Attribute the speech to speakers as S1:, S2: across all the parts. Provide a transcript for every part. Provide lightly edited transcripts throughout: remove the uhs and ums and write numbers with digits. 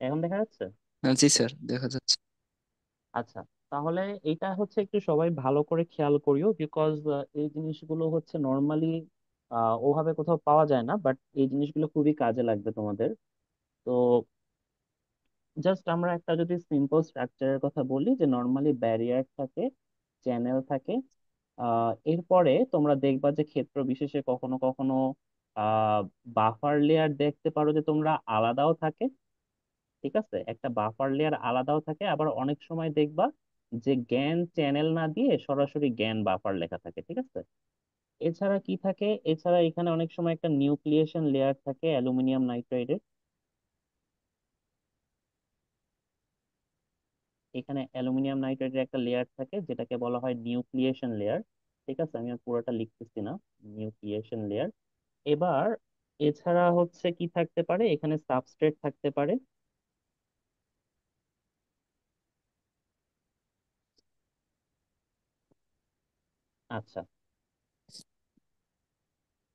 S1: এখন দেখা যাচ্ছে?
S2: জি স্যার, দেখা যাচ্ছে।
S1: আচ্ছা, তাহলে এটা হচ্ছে একটু সবাই ভালো করে খেয়াল করিও, বিকজ এই জিনিসগুলো হচ্ছে নর্মালি ওভাবে কোথাও পাওয়া যায় না, বাট এই জিনিসগুলো খুবই কাজে লাগবে তোমাদের। তো জাস্ট আমরা একটা যদি সিম্পল স্ট্রাকচারের কথা বলি, যে নর্মালি ব্যারিয়ার থাকে, চ্যানেল থাকে, এরপরে তোমরা দেখবা যে ক্ষেত্র বিশেষে কখনো কখনো বাফার লেয়ার দেখতে পারো যে তোমরা আলাদাও থাকে। ঠিক আছে, একটা বাফার লেয়ার আলাদাও থাকে, আবার অনেক সময় দেখবা যে জ্ঞান চ্যানেল না দিয়ে সরাসরি জ্ঞান বাফার লেখা থাকে। ঠিক আছে, এছাড়া কি থাকে, এছাড়া এখানে অনেক সময় একটা নিউক্লিয়েশন লেয়ার থাকে অ্যালুমিনিয়াম নাইট্রাইডের। এখানে অ্যালুমিনিয়াম নাইট্রাইডের একটা লেয়ার থাকে যেটাকে বলা হয় নিউক্লিয়েশন লেয়ার। ঠিক আছে, আমি আর পুরোটা লিখতেছি না, নিউক্লিয়েশন লেয়ার। এবার এছাড়া হচ্ছে কি থাকতে পারে, এখানে সাবস্ট্রেট থাকতে পারে। আচ্ছা,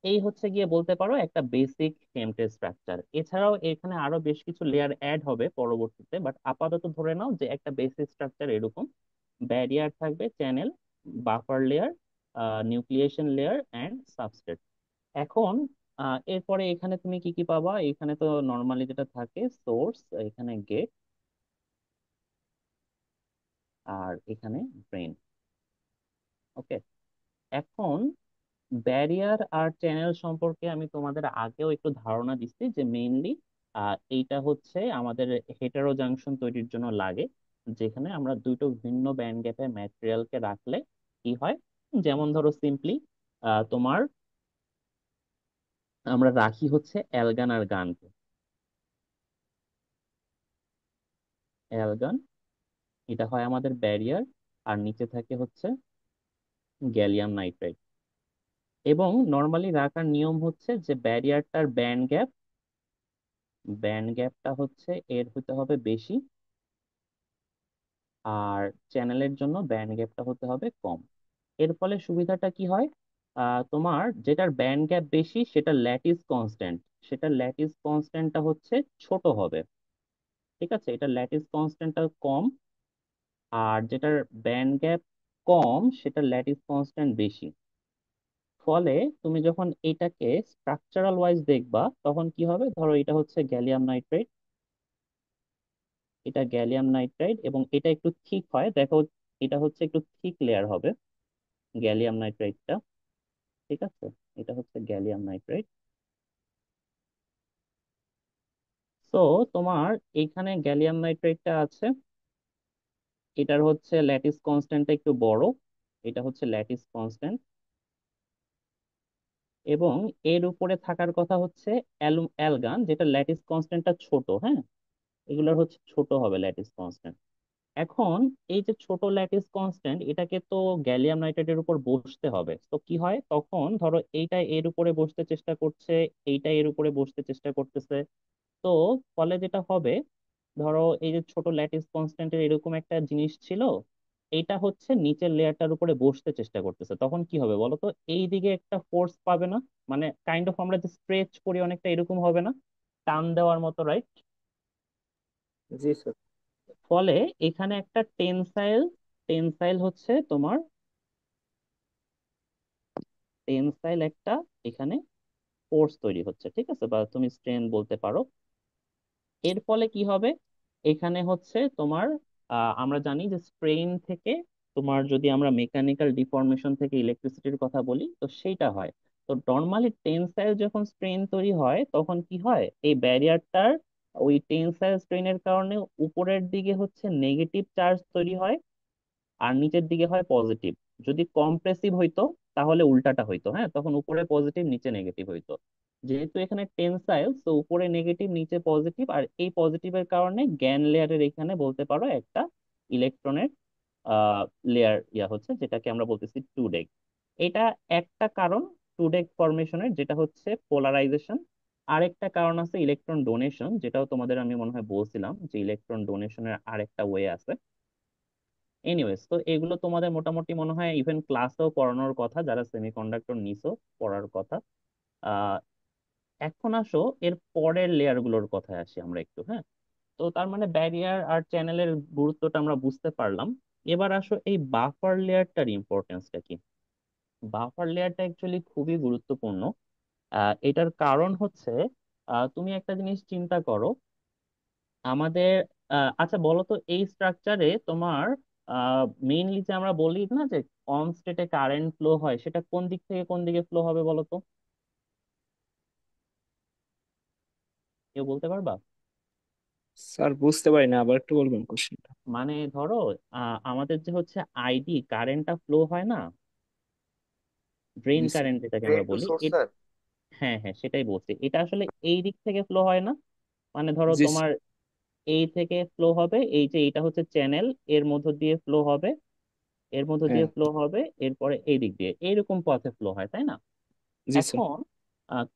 S1: এই হচ্ছে গিয়ে বলতে পারো একটা বেসিক কেমটেল স্ট্রাকচার। এছাড়াও এখানে আরো বেশ কিছু লেয়ার অ্যাড হবে পরবর্তীতে, বাট আপাতত ধরে নাও যে একটা বেসিক স্ট্রাকচার এরকম। ব্যারিয়ার থাকবে, channel, buffer layer, nucleation layer and substrate. এখন এরপরে এখানে তুমি কি কি পাবা, এখানে তো নর্মালি যেটা থাকে সোর্স, এখানে গেট, আর এখানে ড্রেন। ওকে, এখন ব্যারিয়ার আর চ্যানেল সম্পর্কে আমি তোমাদের আগেও একটু ধারণা দিচ্ছি, যে মেইনলি এইটা হচ্ছে আমাদের হেটারো জাংশন তৈরির জন্য লাগে, যেখানে আমরা দুটো ভিন্ন ব্যান্ড গ্যাপে ম্যাটেরিয়ালকে রাখলে কি হয়। যেমন ধরো সিম্পলি তোমার আমরা রাখি হচ্ছে অ্যালগান আর গানকে। অ্যালগান, এটা হয় আমাদের ব্যারিয়ার, আর নিচে থাকে হচ্ছে গ্যালিয়াম নাইট্রাইড। এবং নর্মালি রাখার নিয়ম হচ্ছে যে ব্যারিয়ারটার ব্যান্ড গ্যাপটা হচ্ছে এর হতে হবে বেশি, আর চ্যানেলের জন্য ব্যান্ড গ্যাপটা হতে হবে কম। এর ফলে সুবিধাটা কি হয়, তোমার যেটার ব্যান্ড গ্যাপ বেশি সেটার ল্যাটিস কনস্ট্যান্টটা হচ্ছে ছোট হবে। ঠিক আছে, এটা ল্যাটিস কনস্ট্যান্টটা কম, আর যেটার ব্যান্ড গ্যাপ কম সেটার ল্যাটিস কনস্ট্যান্ট বেশি। ফলে তুমি যখন এটাকে স্ট্রাকচারাল ওয়াইজ দেখবা, তখন কি হবে, ধরো এটা হচ্ছে গ্যালিয়াম নাইট্রেট, এটা গ্যালিয়াম নাইট্রাইড এবং এটা একটু থিক হয় দেখো, এটা হচ্ছে একটু থিক লেয়ার হবে গ্যালিয়াম নাইট্রাইডটা। ঠিক আছে, এটা হচ্ছে গ্যালিয়াম নাইট্রাইড। তো তোমার এইখানে গ্যালিয়াম নাইট্রাইডটা আছে, এটার হচ্ছে ল্যাটিস কনস্ট্যান্টটা একটু বড়, এটা হচ্ছে ল্যাটিস কনস্ট্যান্ট। এবং এর উপরে থাকার কথা হচ্ছে অ্যালগান, যেটা ল্যাটিস কনস্ট্যান্টটা ছোট। হ্যাঁ, এগুলোর হচ্ছে ছোট হবে ল্যাটিস কনস্ট্যান্ট। এখন এই যে ছোট ল্যাটিস কনস্ট্যান্ট, এটাকে তো গ্যালিয়াম নাইট্রেটের উপর বসতে হবে, তো কি হয় তখন, ধরো এইটা এর উপরে বসতে চেষ্টা করছে, এইটা এর উপরে বসতে চেষ্টা করতেছে। তো ফলে যেটা হবে, ধরো এই যে ছোট ল্যাটিস কনস্ট্যান্টের এরকম একটা জিনিস ছিল, এইটা হচ্ছে নিচের লেয়ারটার উপরে বসতে চেষ্টা করতেছে, তখন কি হবে বলো তো, এই দিকে একটা ফোর্স পাবে না? মানে কাইন্ড অফ আমরা যে স্ট্রেচ করি অনেকটা এরকম হবে না, টান দেওয়ার মতো, রাইট?
S2: জি স্যার।
S1: ফলে এখানে একটা টেনসাইল হচ্ছে তোমার, টেনসাইল একটা এখানে ফোর্স তৈরি হচ্ছে। ঠিক আছে, বা তুমি স্ট্রেন বলতে পারো। এর ফলে কি হবে, এখানে হচ্ছে তোমার আমরা জানি যে স্ট্রেইন থেকে, তোমার যদি আমরা মেকানিক্যাল ডিফর্মেশন থেকে ইলেকট্রিসিটির কথা বলি, তো সেইটা হয়। তো নর্মালি টেনসাইল যখন স্ট্রেন তৈরি হয় তখন কি হয়, এই ব্যারিয়ারটার ওই টেনসাইল স্ট্রেনের কারণে উপরের দিকে হচ্ছে নেগেটিভ চার্জ তৈরি হয়, আর নিচের দিকে হয় পজিটিভ। যদি কম্প্রেসিভ হইতো তাহলে উল্টাটা হইতো, হ্যাঁ, তখন উপরে পজিটিভ নিচে নেগেটিভ হইতো। যেহেতু এখানে টেনসাইল, তো উপরে নেগেটিভ নিচে পজিটিভ, আর এই পজিটিভের কারণে জ্ঞান লেয়ারের এখানে বলতে পারো একটা ইলেকট্রনের লেয়ার হচ্ছে, যেটাকে আমরা বলতেছি টু ডেক। এটা একটা কারণ টু ডেক ফরমেশনের, যেটা হচ্ছে পোলারাইজেশন। আরেকটা কারণ আছে ইলেকট্রন ডোনেশন, যেটাও তোমাদের আমি মনে হয় বলছিলাম যে ইলেকট্রন ডোনেশনের আরেকটা ওয়ে আছে। এনিওয়েজ, তো এগুলো তোমাদের মোটামুটি মনে হয় ইভেন ক্লাসেও পড়ানোর কথা, যারা সেমিকন্ডাক্টর নিছো পড়ার কথা। আহ এখন আসো এর পরের লেয়ার গুলোর কথায় আসি আমরা একটু, হ্যাঁ। তো তার মানে ব্যারিয়ার আর চ্যানেলের গুরুত্বটা আমরা বুঝতে পারলাম। এবার আসো এই বাফার লেয়ারটার ইম্পর্টেন্সটা কি। বাফার লেয়ারটা অ্যাকচুয়ালি খুবই গুরুত্বপূর্ণ। এটার কারণ হচ্ছে, তুমি একটা জিনিস চিন্তা করো আমাদের, আচ্ছা বলো তো এই স্ট্রাকচারে তোমার মেইনলি যে আমরা বলি না যে অন স্টেটে কারেন্ট ফ্লো হয়, সেটা কোন দিক থেকে কোন দিকে ফ্লো হবে বলো তো, কেউ বলতে পারবা?
S2: স্যার বুঝতে পারি না, আবার একটু বলবেন কোশ্চেনটা।
S1: মানে ধরো আমাদের যে হচ্ছে আইডি কারেন্টটা ফ্লো হয় না, ড্রেন
S2: জি স্যার।
S1: কারেন্ট যেটাকে
S2: ড্রেন
S1: আমরা
S2: টু
S1: বলি,
S2: সোর্স স্যার।
S1: হ্যাঁ হ্যাঁ সেটাই বলছি, এটা আসলে এই দিক থেকে ফ্লো হয় না। মানে ধরো
S2: জি
S1: তোমার
S2: স্যার।
S1: এই থেকে ফ্লো হবে, এই যে এটা হচ্ছে চ্যানেল, এর মধ্য দিয়ে ফ্লো হবে, এর মধ্য
S2: হ্যাঁ।
S1: দিয়ে ফ্লো হবে, এরপরে এই দিক দিয়ে এইরকম পথে ফ্লো হয়, তাই না?
S2: জি স্যার।
S1: এখন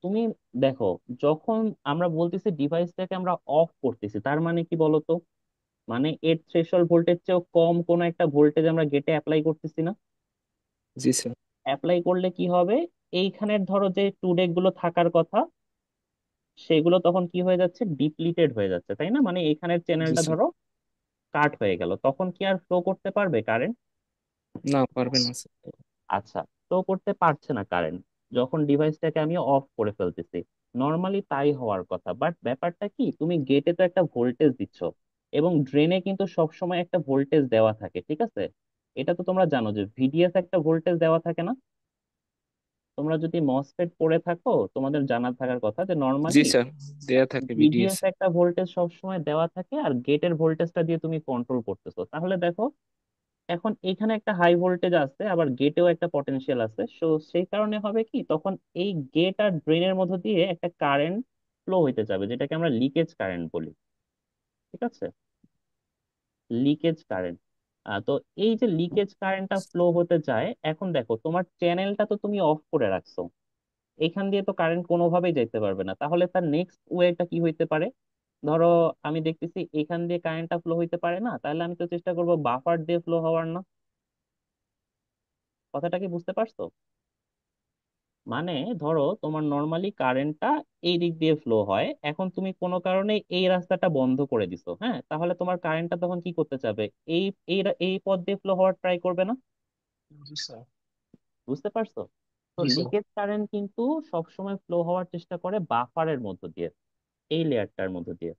S1: তুমি দেখো, যখন আমরা বলতেছি ডিভাইসটাকে আমরা অফ করতেছি, তার মানে কি বলতো, মানে এর থ্রেশহোল্ড ভোল্টেজ চেয়েও কম কোন একটা ভোল্টেজ আমরা গেটে অ্যাপ্লাই করতেছি না?
S2: জি স্যার।
S1: অ্যাপ্লাই করলে কি হবে, এইখানের ধরো যে টুডেক গুলো থাকার কথা, সেগুলো তখন কি হয়ে যাচ্ছে, ডিপ্লিটেড হয়ে যাচ্ছে, তাই না? মানে এইখানের
S2: জি
S1: চ্যানেলটা
S2: স্যার।
S1: ধরো কাট হয়ে গেল, তখন কি আর ফ্লো করতে পারবে কারেন্ট?
S2: না, পারবেন না স্যার।
S1: আচ্ছা, ফ্লো করতে পারছে না কারেন্ট যখন ডিভাইসটাকে আমি অফ করে ফেলতেছি। নর্মালি তাই হওয়ার কথা, বাট ব্যাপারটা কি, তুমি গেটে তো একটা ভোল্টেজ দিচ্ছ, এবং ড্রেনে কিন্তু সবসময় একটা ভোল্টেজ দেওয়া থাকে, ঠিক আছে? এটা তো তোমরা জানো যে ভিডিএস একটা ভোল্টেজ দেওয়া থাকে না? তোমরা যদি মসফেট পড়ে থাকো তোমাদের জানা থাকার কথা যে
S2: জি
S1: নর্মালি
S2: স্যার, দেয়া থাকে বিডিএস।
S1: ভিডিএস একটা ভোল্টেজ সবসময় দেওয়া থাকে, আর গেটের ভোল্টেজটা দিয়ে তুমি কন্ট্রোল করতেছো। তাহলে দেখো, এখন এখানে একটা হাই ভোল্টেজ আছে, আবার গেটেও একটা পটেনশিয়াল আছে, সো সেই কারণে হবে কি, তখন এই গেট আর ড্রেনের মধ্য দিয়ে একটা কারেন্ট ফ্লো হইতে যাবে, যেটাকে আমরা লিকেজ কারেন্ট বলি, ঠিক আছে? Leakage current. তো এই যে লিকেজ কারেন্টটা ফ্লো হতে যায়, এখন দেখো তোমার চ্যানেলটা তো তুমি অফ করে রাখছো, এখান দিয়ে তো কারেন্ট কোনোভাবেই যাইতে পারবে না, তাহলে তার নেক্সট ওয়েটা কি হইতে পারে? ধরো আমি দেখতেছি এখান দিয়ে কারেন্টটা ফ্লো হইতে পারে না, তাহলে আমি তো চেষ্টা করবো বাফার দিয়ে ফ্লো হওয়ার, না? কথাটা কি বুঝতে পারছো? মানে ধরো তোমার নর্মালি কারেন্টটা এই দিক দিয়ে ফ্লো হয়, এখন তুমি কোনো কারণে এই রাস্তাটা বন্ধ করে দিছো, হ্যাঁ, তাহলে তোমার কারেন্টটা তখন কি করতে চাবে, এই এই পথ দিয়ে ফ্লো হওয়ার ট্রাই করবে না?
S2: জি স্যার।
S1: বুঝতে পারছো? তো
S2: জি স্যার।
S1: লিকেজ কারেন্ট কিন্তু সবসময় ফ্লো হওয়ার চেষ্টা করে বাফারের মধ্য দিয়ে, এই লেয়ারটার মধ্য দিয়ে।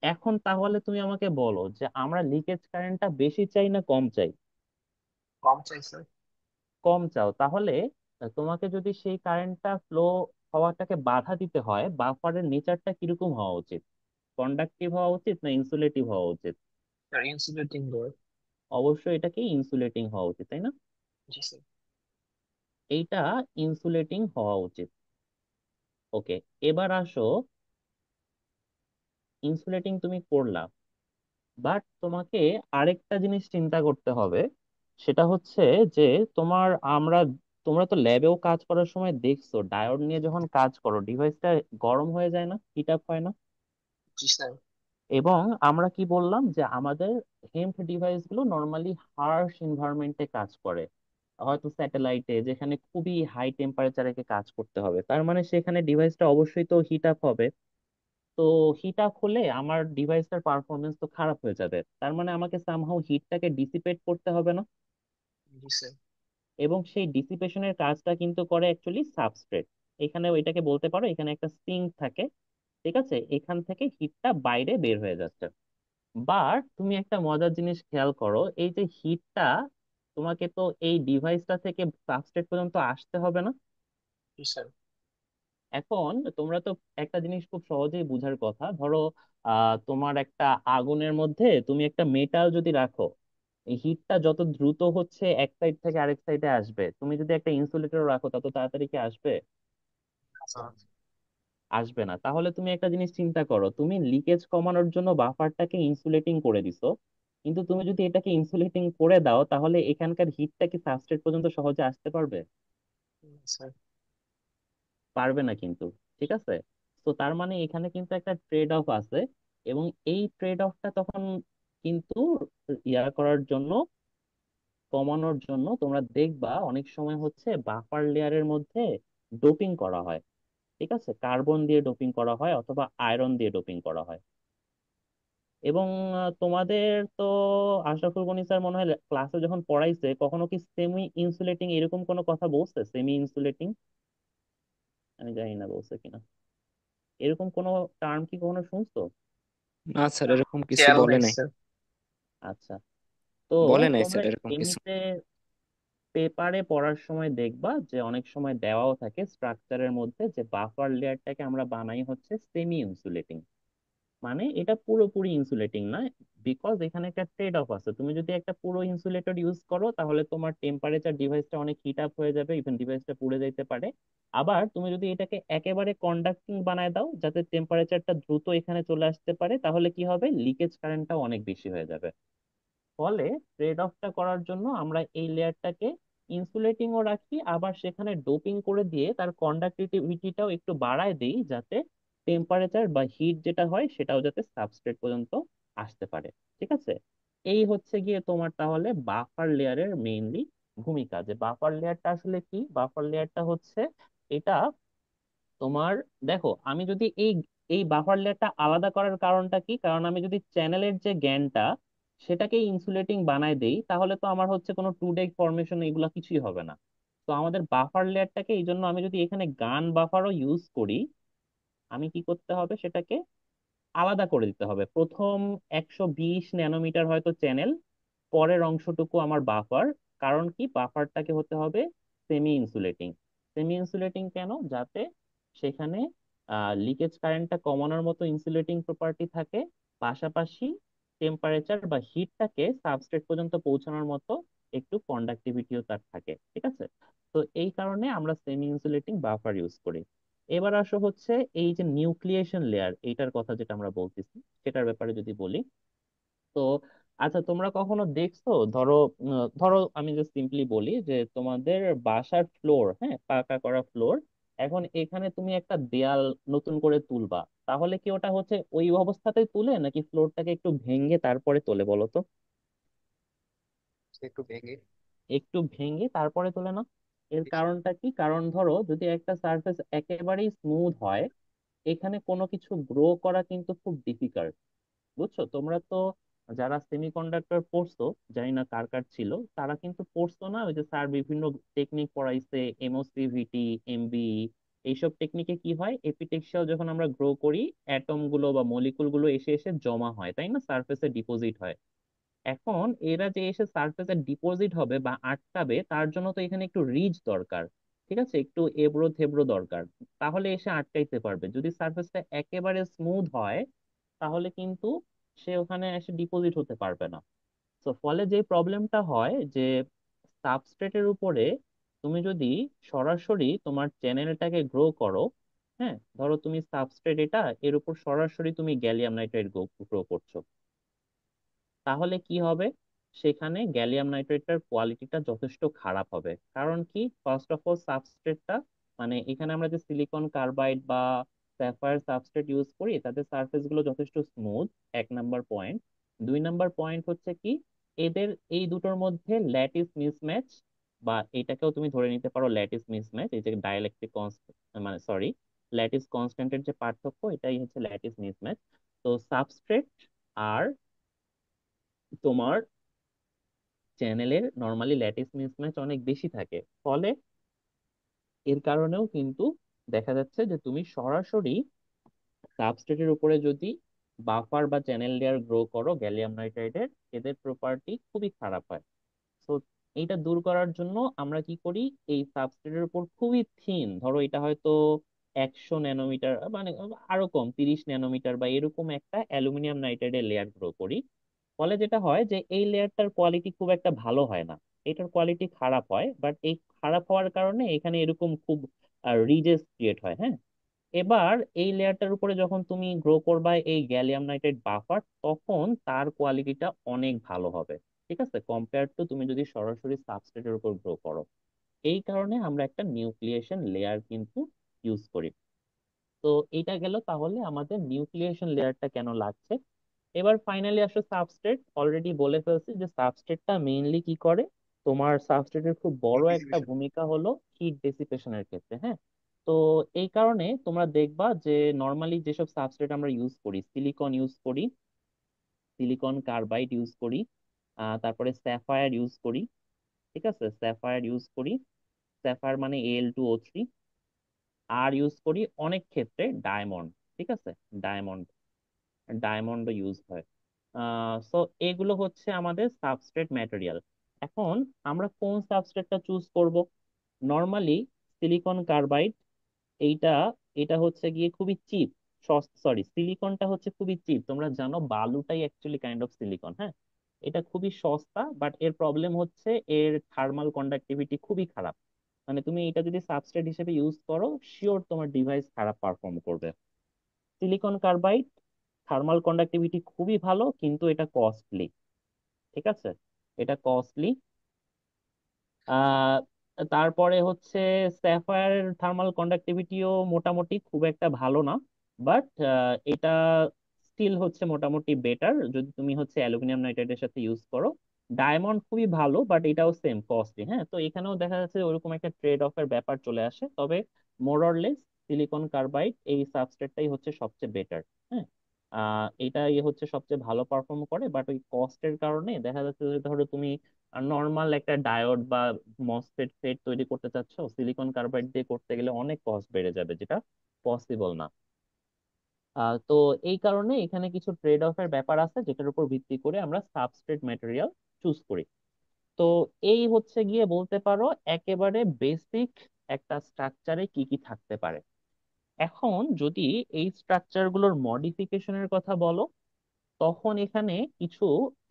S1: এখন তাহলে তুমি আমাকে বলো যে আমরা লিকেজ কারেন্টটা বেশি চাই না কম চাই?
S2: কম চাই স্যার।
S1: কম চাও, তাহলে তোমাকে যদি সেই কারেন্টটা ফ্লো হওয়াটাকে বাধা দিতে হয়, বাফারের নেচারটা কিরকম হওয়া উচিত? কন্ডাক্টিভ হওয়া উচিত না ইনসুলেটিভ হওয়া উচিত?
S2: স্যার ইনসুলেটিং ডোর।
S1: অবশ্যই এটাকে ইনসুলেটিং হওয়া উচিত, তাই না?
S2: জি স্যার।
S1: এইটা ইনসুলেটিং হওয়া উচিত। ওকে, এবার আসো, ইনসুলেটিং তুমি করলা, বাট তোমাকে আরেকটা জিনিস চিন্তা করতে হবে। সেটা হচ্ছে যে তোমার আমরা তোমরা তো ল্যাবেও কাজ করার সময় দেখছো, ডায়োড নিয়ে যখন কাজ করো ডিভাইসটা গরম হয়ে যায় না, হিট আপ হয় না?
S2: জি স্যার।
S1: এবং আমরা কি বললাম যে আমাদের হেম্প ডিভাইস গুলো নর্মালি হার্শ এনভায়রনমেন্টে কাজ করে, হয়তো স্যাটেলাইটে যেখানে খুবই হাই টেম্পারেচারে কাজ করতে হবে, তার মানে সেখানে ডিভাইসটা অবশ্যই তো হিট আপ হবে। তো হিট আপ হলে আমার ডিভাইসটার পারফরমেন্স তো খারাপ হয়ে যাবে, তার মানে আমাকে সামহাউ হিটটাকে ডিসিপেট করতে হবে না?
S2: জি স্যার।
S1: এবং সেই ডিসিপেশনের কাজটা কিন্তু করে অ্যাকচুয়ালি সাবস্ট্রেট। এখানে এটাকে বলতে পারো এখানে একটা সিঙ্ক থাকে, ঠিক আছে, এখান থেকে হিটটা বাইরে বের হয়ে যাচ্ছে। বাট তুমি একটা মজার জিনিস খেয়াল করো, এই যে হিটটা তোমাকে তো এই ডিভাইসটা থেকে সাবস্ট্রেট পর্যন্ত আসতে হবে না?
S2: জি স্যার।
S1: এখন তোমরা তো একটা জিনিস খুব সহজেই বুঝার কথা, ধরো তোমার একটা আগুনের মধ্যে তুমি একটা মেটাল যদি রাখো, এই হিটটা যত দ্রুত হচ্ছে এক সাইড থেকে আরেক সাইডে আসবে, তুমি যদি একটা ইনসুলেটর রাখো তত তাড়াতাড়ি কি আসবে?
S2: স্যার।
S1: আসবে না। তাহলে তুমি একটা জিনিস চিন্তা করো, তুমি লিকেজ কমানোর জন্য বাফারটাকে ইনসুলেটিং করে দিছো, কিন্তু তুমি যদি এটাকে ইনসুলেটিং করে দাও তাহলে এখানকার হিটটা কি সাবস্ট্রেট পর্যন্ত সহজে আসতে পারবে?
S2: স্যার।
S1: পারবে না কিন্তু, ঠিক আছে? তো তার মানে এখানে কিন্তু একটা ট্রেড অফ আছে, এবং এই ট্রেড অফটা তখন কিন্তু ইয়া করার জন্য, কমানোর জন্য তোমরা দেখবা অনেক সময় হচ্ছে বাফার লেয়ারের মধ্যে ডোপিং করা হয়, ঠিক আছে, কার্বন দিয়ে ডোপিং করা হয় অথবা আয়রন দিয়ে ডোপিং করা হয়। এবং তোমাদের তো আশরাফুল গনি স্যার মনে হয় ক্লাসে যখন পড়াইছে কখনো কি সেমি ইনসুলেটিং এরকম কোনো কথা বলছে? সেমি ইনসুলেটিং, আমি জানি না বলছে কিনা, এরকম কোনো টার্ম কি কখনো শুনছো?
S2: না স্যার,
S3: না,
S2: এরকম কিছু
S3: খেয়াল
S2: বলে
S3: নাই
S2: নাই।
S1: আচ্ছা, তো
S2: বলে নাই
S1: তোমরা
S2: স্যার এরকম কিছু।
S1: এমনিতে পেপারে পড়ার সময় দেখবা যে অনেক সময় দেওয়াও থাকে স্ট্রাকচারের মধ্যে যে বাফার লেয়ারটাকে আমরা বানাই হচ্ছে সেমি ইনসুলেটিং, মানে এটা পুরোপুরি ইনসুলেটিং না। বিকজ এখানে একটা ট্রেড অফ আছে, তুমি যদি একটা পুরো ইনসুলেটর ইউজ করো তাহলে তোমার টেম্পারেচার ডিভাইসটা অনেক হিট আপ হয়ে যাবে, ইভেন ডিভাইসটা পুড়ে যাইতে পারে। আবার তুমি যদি এটাকে একেবারে কন্ডাক্টিং বানায় দাও যাতে টেম্পারেচারটা দ্রুত এখানে চলে আসতে পারে, তাহলে কি হবে, লিকেজ কারেন্টটা অনেক বেশি হয়ে যাবে। ফলে ট্রেড অফটা করার জন্য আমরা এই লেয়ারটাকে ইনসুলেটিং ও রাখি, আবার সেখানে ডোপিং করে দিয়ে তার কন্ডাক্টিভিটিটাও একটু বাড়ায় দিই যাতে টেম্পারেচার বা হিট যেটা হয় সেটাও যাতে সাবস্ট্রেট পর্যন্ত আসতে পারে। ঠিক আছে, এই হচ্ছে গিয়ে তোমার তাহলে বাফার লেয়ারের মেইনলি ভূমিকা। যে বাফার লেয়ারটা আসলে কি, বাফার লেয়ারটা হচ্ছে এটা তোমার, দেখো আমি যদি এই এই বাফার লেয়ারটা আলাদা করার কারণটা কি, কারণ আমি যদি চ্যানেলের যে জ্ঞানটা সেটাকে ইনসুলেটিং বানায় দেই তাহলে তো আমার হচ্ছে কোনো টু ডেক ফরমেশন এগুলা কিছুই হবে না। তো আমাদের বাফার লেয়ারটাকে এই জন্য আমি যদি এখানে গান বাফারও ইউজ করি, আমি কি করতে হবে সেটাকে আলাদা করে দিতে হবে। প্রথম 120 ন্যানোমিটার হয়তো চ্যানেল, পরের অংশটুকু আমার বাফার। কারণ কি, বাফারটাকে হতে হবে সেমি ইনসুলেটিং। সেমি ইনসুলেটিং কেন, যাতে সেখানে লিকেজ কারেন্টটা কমানোর মতো ইনসুলেটিং প্রপার্টি থাকে, পাশাপাশি টেম্পারেচার বা হিটটাকে সাবস্ট্রেট পর্যন্ত পৌঁছানোর মতো একটু কন্ডাক্টিভিটিও তার থাকে। ঠিক আছে, তো এই কারণে আমরা সেমি ইনসুলেটিং বাফার ইউজ করি। এবার আসো হচ্ছে এই যে নিউক্লিয়েশন লেয়ার, এইটার কথা যেটা আমরা বলতেছি সেটার ব্যাপারে যদি বলি, তো আচ্ছা তোমরা কখনো দেখছো, ধরো ধরো আমি যে সিম্পলি বলি যে তোমাদের বাসার ফ্লোর, হ্যাঁ পাকা করা ফ্লোর, এখন এখানে তুমি একটা দেয়াল নতুন করে তুলবা, তাহলে কি ওটা হচ্ছে ওই অবস্থাতেই তুলে নাকি ফ্লোরটাকে একটু ভেঙে তারপরে তোলে বলো তো?
S3: একটু ভেঙে।
S1: একটু ভেঙে তারপরে তোলে না? এর কারণটা কি, কারণ ধরো যদি একটা সারফেস একেবারেই স্মুথ হয়, এখানে কোনো কিছু গ্রো করা কিন্তু খুব ডিফিকাল্ট। বুঝছো, তোমরা তো যারা সেমিকন্ডাক্টর পড়ছো, জানি না কার কার ছিল, তারা কিন্তু পড়ছো না ওই যে স্যার বিভিন্ন টেকনিক পড়াইছে, এমওসিভিটি, এমবি, এইসব টেকনিকে কি হয়, এপিটেক্সিয়াল যখন আমরা গ্রো করি অ্যাটম গুলো বা মলিকুল গুলো এসে এসে জমা হয়, তাই না, সারফেসে ডিপোজিট হয়। এখন এরা যে এসে সারফেসে ডিপোজিট হবে বা আটকাবে তার জন্য তো এখানে একটু রিজ দরকার, ঠিক আছে, একটু এবড়ো থেবড়ো দরকার, তাহলে এসে আটকাইতে পারবে। যদি সারফেসটা একেবারে স্মুথ হয় তাহলে কিন্তু সে ওখানে এসে ডিপোজিট হতে পারবে না। তো ফলে যে প্রবলেমটা হয় যে সাবস্ট্রেটের উপরে তুমি যদি সরাসরি তোমার চ্যানেলটাকে গ্রো করো, হ্যাঁ ধরো তুমি সাবস্ট্রেট এটা, এর উপর সরাসরি তুমি গ্যালিয়াম নাইট্রাইড গ্রো করছো, তাহলে কি হবে, সেখানে গ্যালিয়াম নাইট্রেটটার কোয়ালিটিটা যথেষ্ট খারাপ হবে। কারণ কি, ফার্স্ট অফ অল সাবস্ট্রেটটা, মানে এখানে আমরা যে সিলিকন কার্বাইড বা স্যাফায়ার সাবস্ট্রেট ইউজ করি তাদের সারফেস গুলো যথেষ্ট smooth, 1 number point. 2 number point হচ্ছে কি, এদের এই দুটোর মধ্যে ল্যাটিস মিসম্যাচ, বা এটাকেও তুমি ধরে নিতে পারো ল্যাটিস মিসম্যাচ, এই যে ডাইইলেকট্রিক কনস্ট্যান্ট, মানে সরি, ল্যাটিস কনস্ট্যান্টের যে পার্থক্য এটাই হচ্ছে ল্যাটিস মিসম্যাচ। তো সাবস্ট্রেট আর তোমার চ্যানেলের নর্মালি ল্যাটিস মিসম্যাচ অনেক বেশি থাকে, ফলে এর কারণেও কিন্তু দেখা যাচ্ছে যে তুমি সরাসরি সাবস্ট্রেটের উপরে যদি বাফার বা চ্যানেল লেয়ার গ্রো করো গ্যালিয়াম নাইট্রাইডের, এদের প্রপার্টি খুবই খারাপ হয়। তো এইটা দূর করার জন্য আমরা কি করি, এই সাবস্ট্রেটের উপর খুবই থিন, ধরো এটা হয়তো 100 ন্যানোমিটার, মানে আরো কম 30 ন্যানোমিটার বা এরকম একটা অ্যালুমিনিয়াম নাইট্রাইডের লেয়ার গ্রো করি। ফলে যেটা হয় যে এই লেয়ারটার কোয়ালিটি খুব একটা ভালো হয় না, এটার কোয়ালিটি খারাপ হয়, বাট এই খারাপ হওয়ার কারণে এখানে এরকম খুব রিজেস ক্রিয়েট হয়। হ্যাঁ, এবার এই লেয়ারটার উপরে যখন তুমি গ্রো করবা এই গ্যালিয়াম নাইট্রেট বাফার, তখন তার কোয়ালিটিটা অনেক ভালো হবে, ঠিক আছে, কম্পেয়ার টু তুমি যদি সরাসরি সাবস্ট্রেটের উপর গ্রো করো। এই কারণে আমরা একটা নিউক্লিয়েশন লেয়ার কিন্তু ইউজ করি। তো এইটা গেল তাহলে আমাদের নিউক্লিয়েশন লেয়ারটা কেন লাগছে। এবার ফাইনালি আসো সাবস্ট্রেট, অলরেডি বলে ফেলছি যে সাবস্ট্রেটটা মেইনলি কি করে, তোমার সাবস্ট্রেটের খুব বড় একটা
S3: ডিসিপেশন।
S1: ভূমিকা হলো হিট ডেসিপেশনের ক্ষেত্রে। হ্যাঁ, তো এই কারণে তোমরা দেখবা যে নর্মালি যেসব সাবস্ট্রেট আমরা ইউজ করি, সিলিকন ইউজ করি, সিলিকন কার্বাইড ইউজ করি, তারপরে স্যাফায়ার ইউজ করি, ঠিক আছে, স্যাফায়ার ইউজ করি, স্যাফায়ার মানে Al2O3, আর ইউজ করি অনেক ক্ষেত্রে ডায়মন্ড, ঠিক আছে, ডায়মন্ড, ডায়মন্ডও ইউজ হয়। সো এগুলো হচ্ছে আমাদের সাবস্ট্রেট ম্যাটেরিয়াল। এখন আমরা কোন সাবস্ট্রেটটা চুজ করব? নর্মালি সিলিকন কার্বাইড, এইটা এটা হচ্ছে গিয়ে খুবই চিপ, সরি, সিলিকনটা হচ্ছে খুবই চিপ। তোমরা জানো বালুটাই অ্যাকচুয়ালি কাইন্ড অফ সিলিকন, হ্যাঁ। এটা খুবই সস্তা, বাট এর প্রবলেম হচ্ছে এর থার্মাল কন্ডাক্টিভিটি খুবই খারাপ। মানে তুমি এটা যদি সাবস্ট্রেট হিসেবে ইউজ করো, শিওর তোমার ডিভাইস খারাপ পারফর্ম করবে। সিলিকন কার্বাইড থার্মাল কন্ডাক্টিভিটি খুবই ভালো, কিন্তু এটা কস্টলি, ঠিক আছে, এটা কস্টলি। আহ তারপরে হচ্ছে স্যাফায়ার থার্মাল কন্ডাক্টিভিটিও মোটামুটি খুব একটা ভালো না, বাট এটা স্টিল হচ্ছে মোটামুটি বেটার যদি তুমি হচ্ছে অ্যালুমিনিয়াম নাইট্রেটের সাথে ইউজ করো। ডায়মন্ড খুবই ভালো, বাট এটাও সেম কস্টলি, হ্যাঁ। তো এখানেও দেখা যাচ্ছে ওরকম একটা ট্রেড অফ এর ব্যাপার চলে আসে, তবে মোররলেস সিলিকন কার্বাইড এই সাবস্ট্রেটটাই হচ্ছে সবচেয়ে বেটার, হ্যাঁ। এটাই হচ্ছে সবচেয়ে ভালো পারফর্ম করে, বাট ওই কস্টের কারণে দেখা যাচ্ছে যে ধরো তুমি নর্মাল একটা ডায়োড বা মসফেট ফেট তৈরি করতে চাচ্ছ, সিলিকন কার্বাইড দিয়ে করতে গেলে অনেক কস্ট বেড়ে যাবে, যেটা পসিবল না। তো এই কারণে এখানে কিছু ট্রেড অফ এর ব্যাপার আছে, যেটার উপর ভিত্তি করে আমরা সাবস্ট্রেট ম্যাটেরিয়াল চুজ করি। তো এই হচ্ছে গিয়ে বলতে পারো একেবারে বেসিক একটা স্ট্রাকচারে কি কি থাকতে পারে। এখন যদি এই স্ট্রাকচার গুলোর মডিফিকেশনের কথা বলো, তখন এখানে কিছু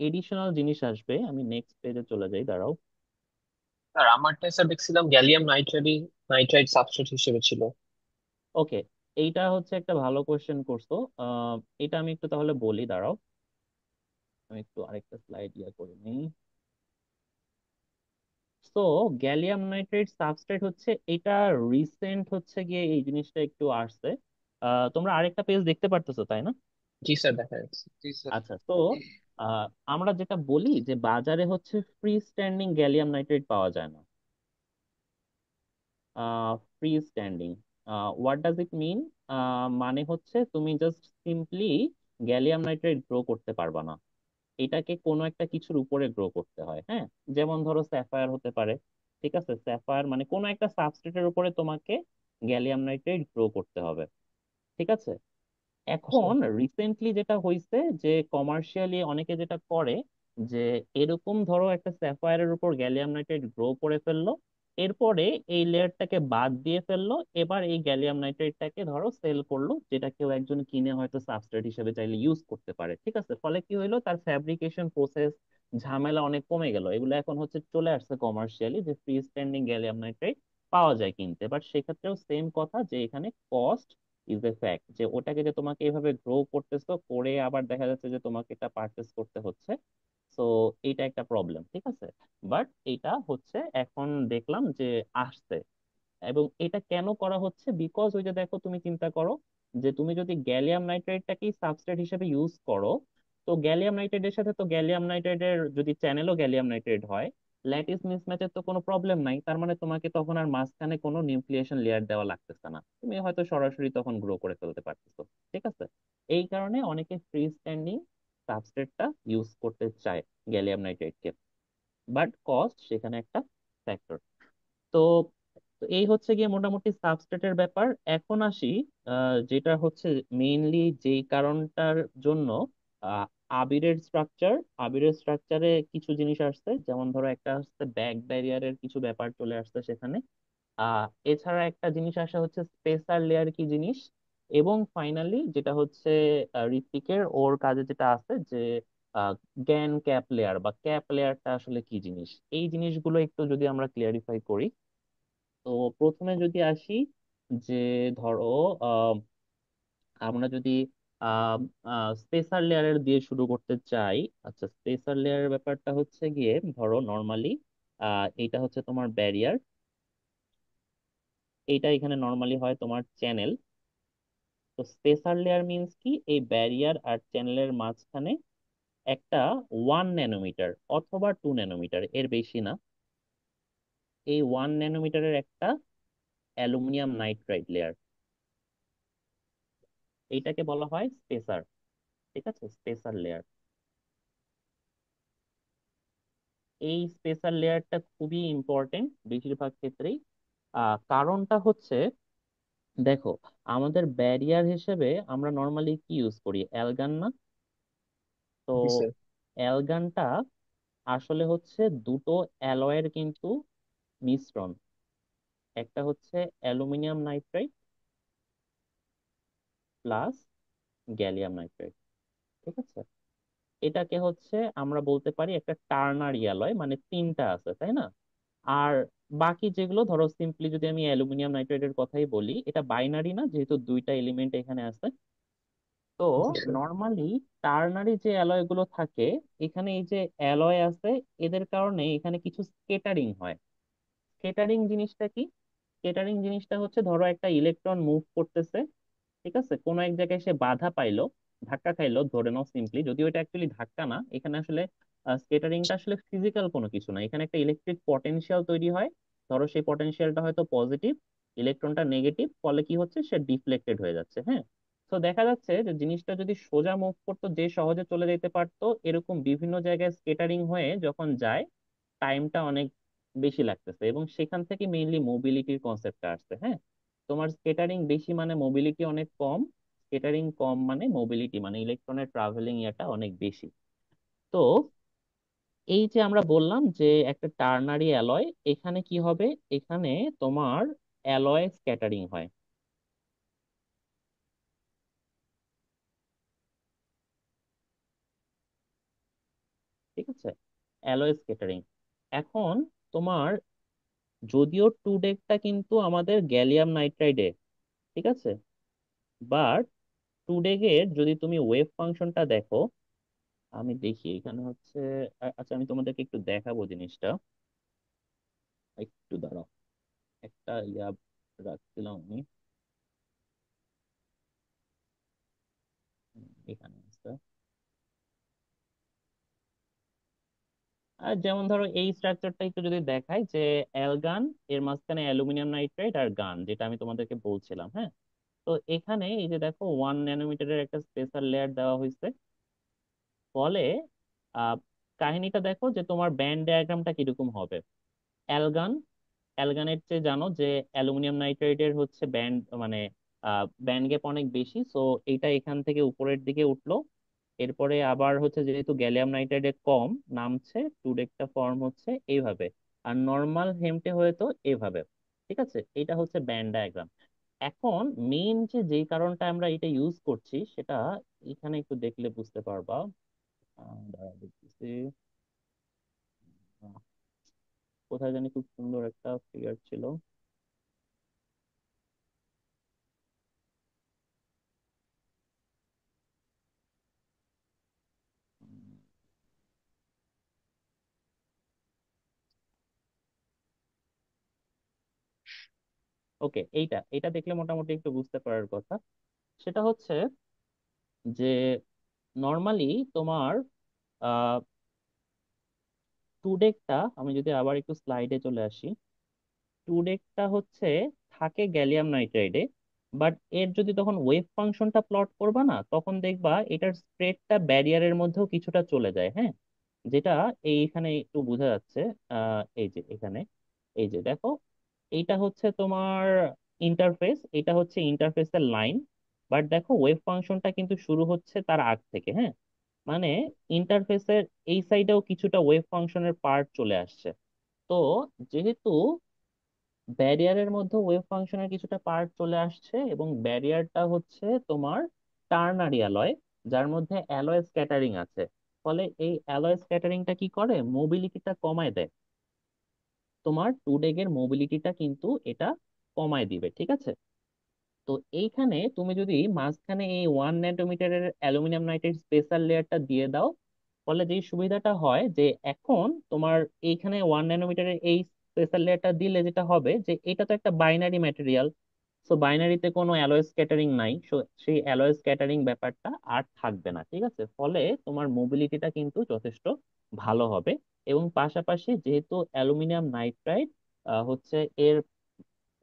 S1: এডিশনাল জিনিস আসবে। আমি নেক্সট পেজে চলে যাই, দাঁড়াও।
S2: স্যার আমারটা স্যার দেখছিলাম গ্যালিয়াম নাইট্রাইড সাবস্ট্রেট হিসেবে ছিল।
S1: ওকে, এইটা হচ্ছে একটা ভালো কোয়েশ্চেন করছো। আহ, এটা আমি একটু তাহলে বলি, দাঁড়াও, আমি একটু আরেকটা স্লাইড ইয়া করে নিই। তো গ্যালিয়াম নাইট্রেট সাবস্ট্রেট হচ্ছে এটা রিসেন্ট হচ্ছে গিয়ে এই জিনিসটা একটু আসছে। তোমরা আরেকটা পেজ দেখতে পারতেছো, তাই না?
S2: জি স্যার, দেখা যাচ্ছে।
S1: আচ্ছা, তো আহ, আমরা যেটা বলি যে বাজারে হচ্ছে ফ্রি স্ট্যান্ডিং গ্যালিয়াম নাইট্রেট পাওয়া যায় না। Free standing, what does it mean? মানে হচ্ছে তুমি just simply gallium nitrate grow করতে পারবা না, এটাকে কোনো একটা কিছুর উপরে গ্রো করতে হয়, হ্যাঁ। যেমন ধরো স্যাফায়ার হতে পারে, ঠিক আছে, স্যাফায়ার মানে কোনো একটা সাবস্ট্রেটের উপরে তোমাকে গ্যালিয়াম নাইট্রেট গ্রো করতে হবে, ঠিক আছে। এখন রিসেন্টলি যেটা হয়েছে যে কমার্শিয়ালি অনেকে যেটা করে, যে এরকম ধরো একটা স্যাফায়ারের উপর গ্যালিয়াম নাইট্রেট গ্রো করে ফেললো, এরপরে এই লেয়ারটাকে বাদ দিয়ে ফেললো, এবার এই গ্যালিয়াম নাইট্রেটটাকে ধরো সেল করলো, যেটা কেউ একজন কিনে হয়তো সাবস্ট্রেট হিসেবে চাইলে ইউজ করতে পারে, ঠিক আছে। ফলে কি হইলো, তার ফ্যাব্রিকেশন প্রসেস ঝামেলা অনেক কমে গেল। এগুলো এখন হচ্ছে চলে আসছে কমার্শিয়ালি, যে ফ্রি স্ট্যান্ডিং গ্যালিয়াম নাইট্রেট পাওয়া যায় কিনতে, বাট সেক্ষেত্রেও সেম কথা, যে এখানে কস্ট ইজ এ ফ্যাক্ট, যে ওটাকে যে তোমাকে এভাবে গ্রো করতেছো, করে আবার দেখা যাচ্ছে যে তোমাকে এটা পারচেস করতে হচ্ছে। তো এইটা একটা প্রবলেম, ঠিক আছে। বাট এটা হচ্ছে এখন দেখলাম যে আসছে। এবং এটা কেন করা হচ্ছে? বিকজ ওই যে দেখো, তুমি চিন্তা করো যে তুমি যদি গ্যালিয়াম নাইট্রেটটাকেই সাবস্ট্রেট হিসেবে ইউজ করো, তো গ্যালিয়াম নাইট্রেটের সাথে তো গ্যালিয়াম নাইট্রেটের যদি চ্যানেলও গ্যালিয়াম নাইট্রেট হয়, ল্যাটিস মিসম্যাচের তো কোনো প্রবলেম নাই। তার মানে তোমাকে তখন আর মাঝখানে কোনো নিউক্লিয়েশন লেয়ার দেওয়া লাগতেছে না, তুমি হয়তো সরাসরি তখন গ্রো করে ফেলতে পারতেছো, ঠিক আছে। এই কারণে অনেকে ফ্রি স্ট্যান্ডিং সাবস্ট্রেটটা ইউজ করতে চায় গ্যালিয়াম নাইট্রেটকে, বাট কস্ট সেখানে একটা ফ্যাক্টর। তো তো এই হচ্ছে গিয়ে মোটামুটি সাবস্ট্রেটের ব্যাপার। এখন আসি যেটা হচ্ছে মেইনলি যেই কারণটার জন্য আহ, আবিরের স্ট্রাকচার, আবিরের স্ট্রাকচারে কিছু জিনিস আসছে, যেমন ধরো একটা হচ্ছে ব্যাক ব্যারিয়ারের কিছু ব্যাপার চলে আসছে সেখানে। এছাড়া একটা জিনিস আসা হচ্ছে স্পেসার লেয়ার কি জিনিস, এবং ফাইনালি যেটা হচ্ছে ঋত্বিকের ওর কাজে যেটা আছে যে গ্যান ক্যাপ লেয়ার বা ক্যাপ লেয়ারটা আসলে কি জিনিস। এই জিনিসগুলো একটু যদি আমরা ক্লিয়ারিফাই করি, তো প্রথমে যদি আসি, যে ধরো আহ, আমরা যদি স্পেসার লেয়ারের দিয়ে শুরু করতে চাই। আচ্ছা, স্পেসার লেয়ারের ব্যাপারটা হচ্ছে গিয়ে ধরো নর্মালি এইটা হচ্ছে তোমার ব্যারিয়ার, এইটা এখানে নর্মালি হয় তোমার চ্যানেল। তো স্পেসার লেয়ার মিন্স কি, এই ব্যারিয়ার আর চ্যানেলের মাঝখানে একটা 1 ন্যানোমিটার অথবা 2 ন্যানোমিটার, এর বেশি না, এই 1 ন্যানোমিটারের একটা অ্যালুমিনিয়াম নাইট্রাইড লেয়ার, এইটাকে বলা হয় স্পেসার, ঠিক আছে, স্পেসার লেয়ার। এই স্পেশাল লেয়ারটা খুবই ইম্পর্টেন্ট বেশিরভাগ ক্ষেত্রেই। কারণটা হচ্ছে, দেখো, আমাদের ব্যারিয়ার হিসেবে আমরা নর্মালি কি ইউজ করি, অ্যালগান না? তো
S2: জি স্যার।
S1: অ্যালগানটা আসলে হচ্ছে দুটো অ্যালয়ের কিন্তু মিশ্রণ। একটা হচ্ছে aluminium nitride plus gallium nitride, ঠিক আছে? এটাকে হচ্ছে আমরা বলতে পারি একটা টার্নারি অ্যালয়, মানে তিনটা আছে, তাই না? আর বাকি যেগুলো, ধরো সিম্পলি যদি আমি অ্যালুমিনিয়াম নাইট্রাইডের কথাই বলি, এটা বাইনারি না, যেহেতু দুইটা এলিমেন্ট এখানে আছে। তো
S2: জি স্যার।
S1: নর্মালি টার্নারি যে অ্যালয় গুলো থাকে, এখানে এই যে অ্যালয় আছে, এদের কারণে এখানে কিছু স্কেটারিং হয়। স্কেটারিং জিনিসটা কি? স্কেটারিং জিনিসটা হচ্ছে, ধরো একটা ইলেকট্রন মুভ করতেছে, ঠিক আছে, কোন এক জায়গায় সে বাধা পাইলো, ধাক্কা খাইলো ধরে নাও সিম্পলি, যদিও এটা অ্যাকচুয়ালি ধাক্কা না, এখানে আসলে স্কেটারিংটা আসলে ফিজিক্যাল কোনো কিছু না, এখানে একটা ইলেকট্রিক পটেনশিয়াল তৈরি হয়। ধরো সেই পটেনশিয়ালটা হয়তো পজিটিভ, ইলেকট্রনটা নেগেটিভ, ফলে কি হচ্ছে, সে ডিফ্লেক্টেড হয়ে যাচ্ছে, হ্যাঁ। তো দেখা যাচ্ছে যে জিনিসটা যদি সোজা মুভ করতো, যে সহজে চলে যেতে পারতো, এরকম বিভিন্ন জায়গায় স্কেটারিং হয়ে যখন যায়, টাইমটা অনেক বেশি লাগতেছে, এবং সেখান থেকে মেইনলি মোবিলিটির কনসেপ্টটা আসছে, হ্যাঁ। তোমার স্কেটারিং বেশি মানে মোবিলিটি অনেক কম, স্কেটারিং কম মানে মোবিলিটি, মানে ইলেকট্রনের ট্রাভেলিং এটা অনেক বেশি। তো এই যে আমরা বললাম যে একটা টার্নারি অ্যালয়, এখানে কি হবে, এখানে তোমার অ্যালয় স্ক্যাটারিং হয়, ঠিক আছে, অ্যালয় স্ক্যাটারিং। এখন তোমার, যদিও টু ডেকটা কিন্তু আমাদের গ্যালিয়াম নাইট্রাইডে, ঠিক আছে, বাট টু ডেকের যদি তুমি ওয়েভ ফাংশনটা দেখো, আমি দেখি এখানে হচ্ছে, আচ্ছা আমি তোমাদেরকে একটু দেখাবো জিনিসটা, একটু দাঁড়াও, একটা রাখছিলাম আমি, এখানে আছে। আর যেমন ধরো এই স্ট্রাকচারটা একটু যদি দেখাই, যে অ্যালগান, এর মাঝখানে অ্যালুমিনিয়াম নাইট্রাইড আর গান, যেটা আমি তোমাদেরকে বলছিলাম, হ্যাঁ। তো এখানে এই যে দেখো 1 ন্যানোমিটারের একটা স্পেশাল লেয়ার দেওয়া হয়েছে, ফলে আহ কাহিনীটা দেখো যে তোমার ব্যান্ড ডায়াগ্রামটা কিরকম হবে। অ্যালগান, অ্যালগানের চেয়ে জানো যে অ্যালুমিনিয়াম নাইট্রাইডের হচ্ছে ব্যান্ড, মানে ব্যান্ড গ্যাপ অনেক বেশি, সো এটা এখান থেকে উপরের দিকে উঠলো। এরপরে আবার হচ্ছে যেহেতু গ্যালিয়াম নাইট্রাইডে কম, নামছে, টুডেকটা ফর্ম হচ্ছে এইভাবে, আর নর্মাল হেমটে হয়তো এইভাবে, ঠিক আছে। এটা হচ্ছে ব্যান্ড ডায়াগ্রাম। এখন মেইন যে যেই কারণটা আমরা এটা ইউজ করছি, সেটা এখানে একটু দেখলে বুঝতে পারবা। দাঁড়াও দেখতেছি, আহ, কোথায় জানি খুব সুন্দর একটা ফিগার ছিল। ওকে, এইটা এটা দেখলে মোটামুটি একটু বুঝতে পারার কথা। সেটা হচ্ছে যে নর্মালি তোমার টুডেকটা, আমি যদি আবার একটু স্লাইডে চলে আসি, টুডেকটা হচ্ছে থাকে গ্যালিয়াম নাইট্রাইডে, বাট এর যদি তখন ওয়েভ ফাংশনটা প্লট করবা না, তখন দেখবা এটার স্প্রেডটা ব্যারিয়ারের মধ্যেও কিছুটা চলে যায়, হ্যাঁ। যেটা এইখানে একটু বোঝা যাচ্ছে, এই যে এখানে, এই যে দেখো, এইটা হচ্ছে তোমার ইন্টারফেস, এটা হচ্ছে ইন্টারফেসের লাইন, বাট দেখো ওয়েভ ফাংশনটা কিন্তু শুরু হচ্ছে তার আগ থেকে, হ্যাঁ। মানে ইন্টারফেসের এই সাইডেও কিছুটা ওয়েভ ফাংশনের পার্ট চলে আসছে। তো যেহেতু ব্যারিয়ারের মধ্যে ওয়েভ ফাংশনের কিছুটা পার্ট চলে আসছে, এবং ব্যারিয়ারটা হচ্ছে তোমার টার্নারি অ্যালয়, যার মধ্যে অ্যালয় স্ক্যাটারিং আছে, ফলে এই অ্যালয় স্ক্যাটারিংটা কি করে, মোবিলিটিটা কমায় দেয়, তোমার টু ডেগের মোবিলিটিটা কিন্তু এটা কমায় দিবে, ঠিক আছে। তো এইখানে তুমি যদি মাঝখানে এই 1 ন্যানোমিটারের অ্যালুমিনিয়াম নাইট্রাইড স্পেশাল লেয়ারটা দিয়ে দাও, ফলে যে সুবিধাটা হয় যে এখন তোমার এইখানে 1 ন্যানোমিটারের এই স্পেশাল লেয়ারটা দিলে যেটা হবে, যে এটা তো একটা বাইনারি ম্যাটেরিয়াল, সো বাইনারিতে কোনো অ্যালয় স্ক্যাটারিং নাই, সো সেই অ্যালয় স্ক্যাটারিং ব্যাপারটা আর থাকবে না, ঠিক আছে। ফলে তোমার মোবিলিটিটা কিন্তু যথেষ্ট ভালো হবে। এবং পাশাপাশি যেহেতু অ্যালুমিনিয়াম নাইট্রাইড হচ্ছে এর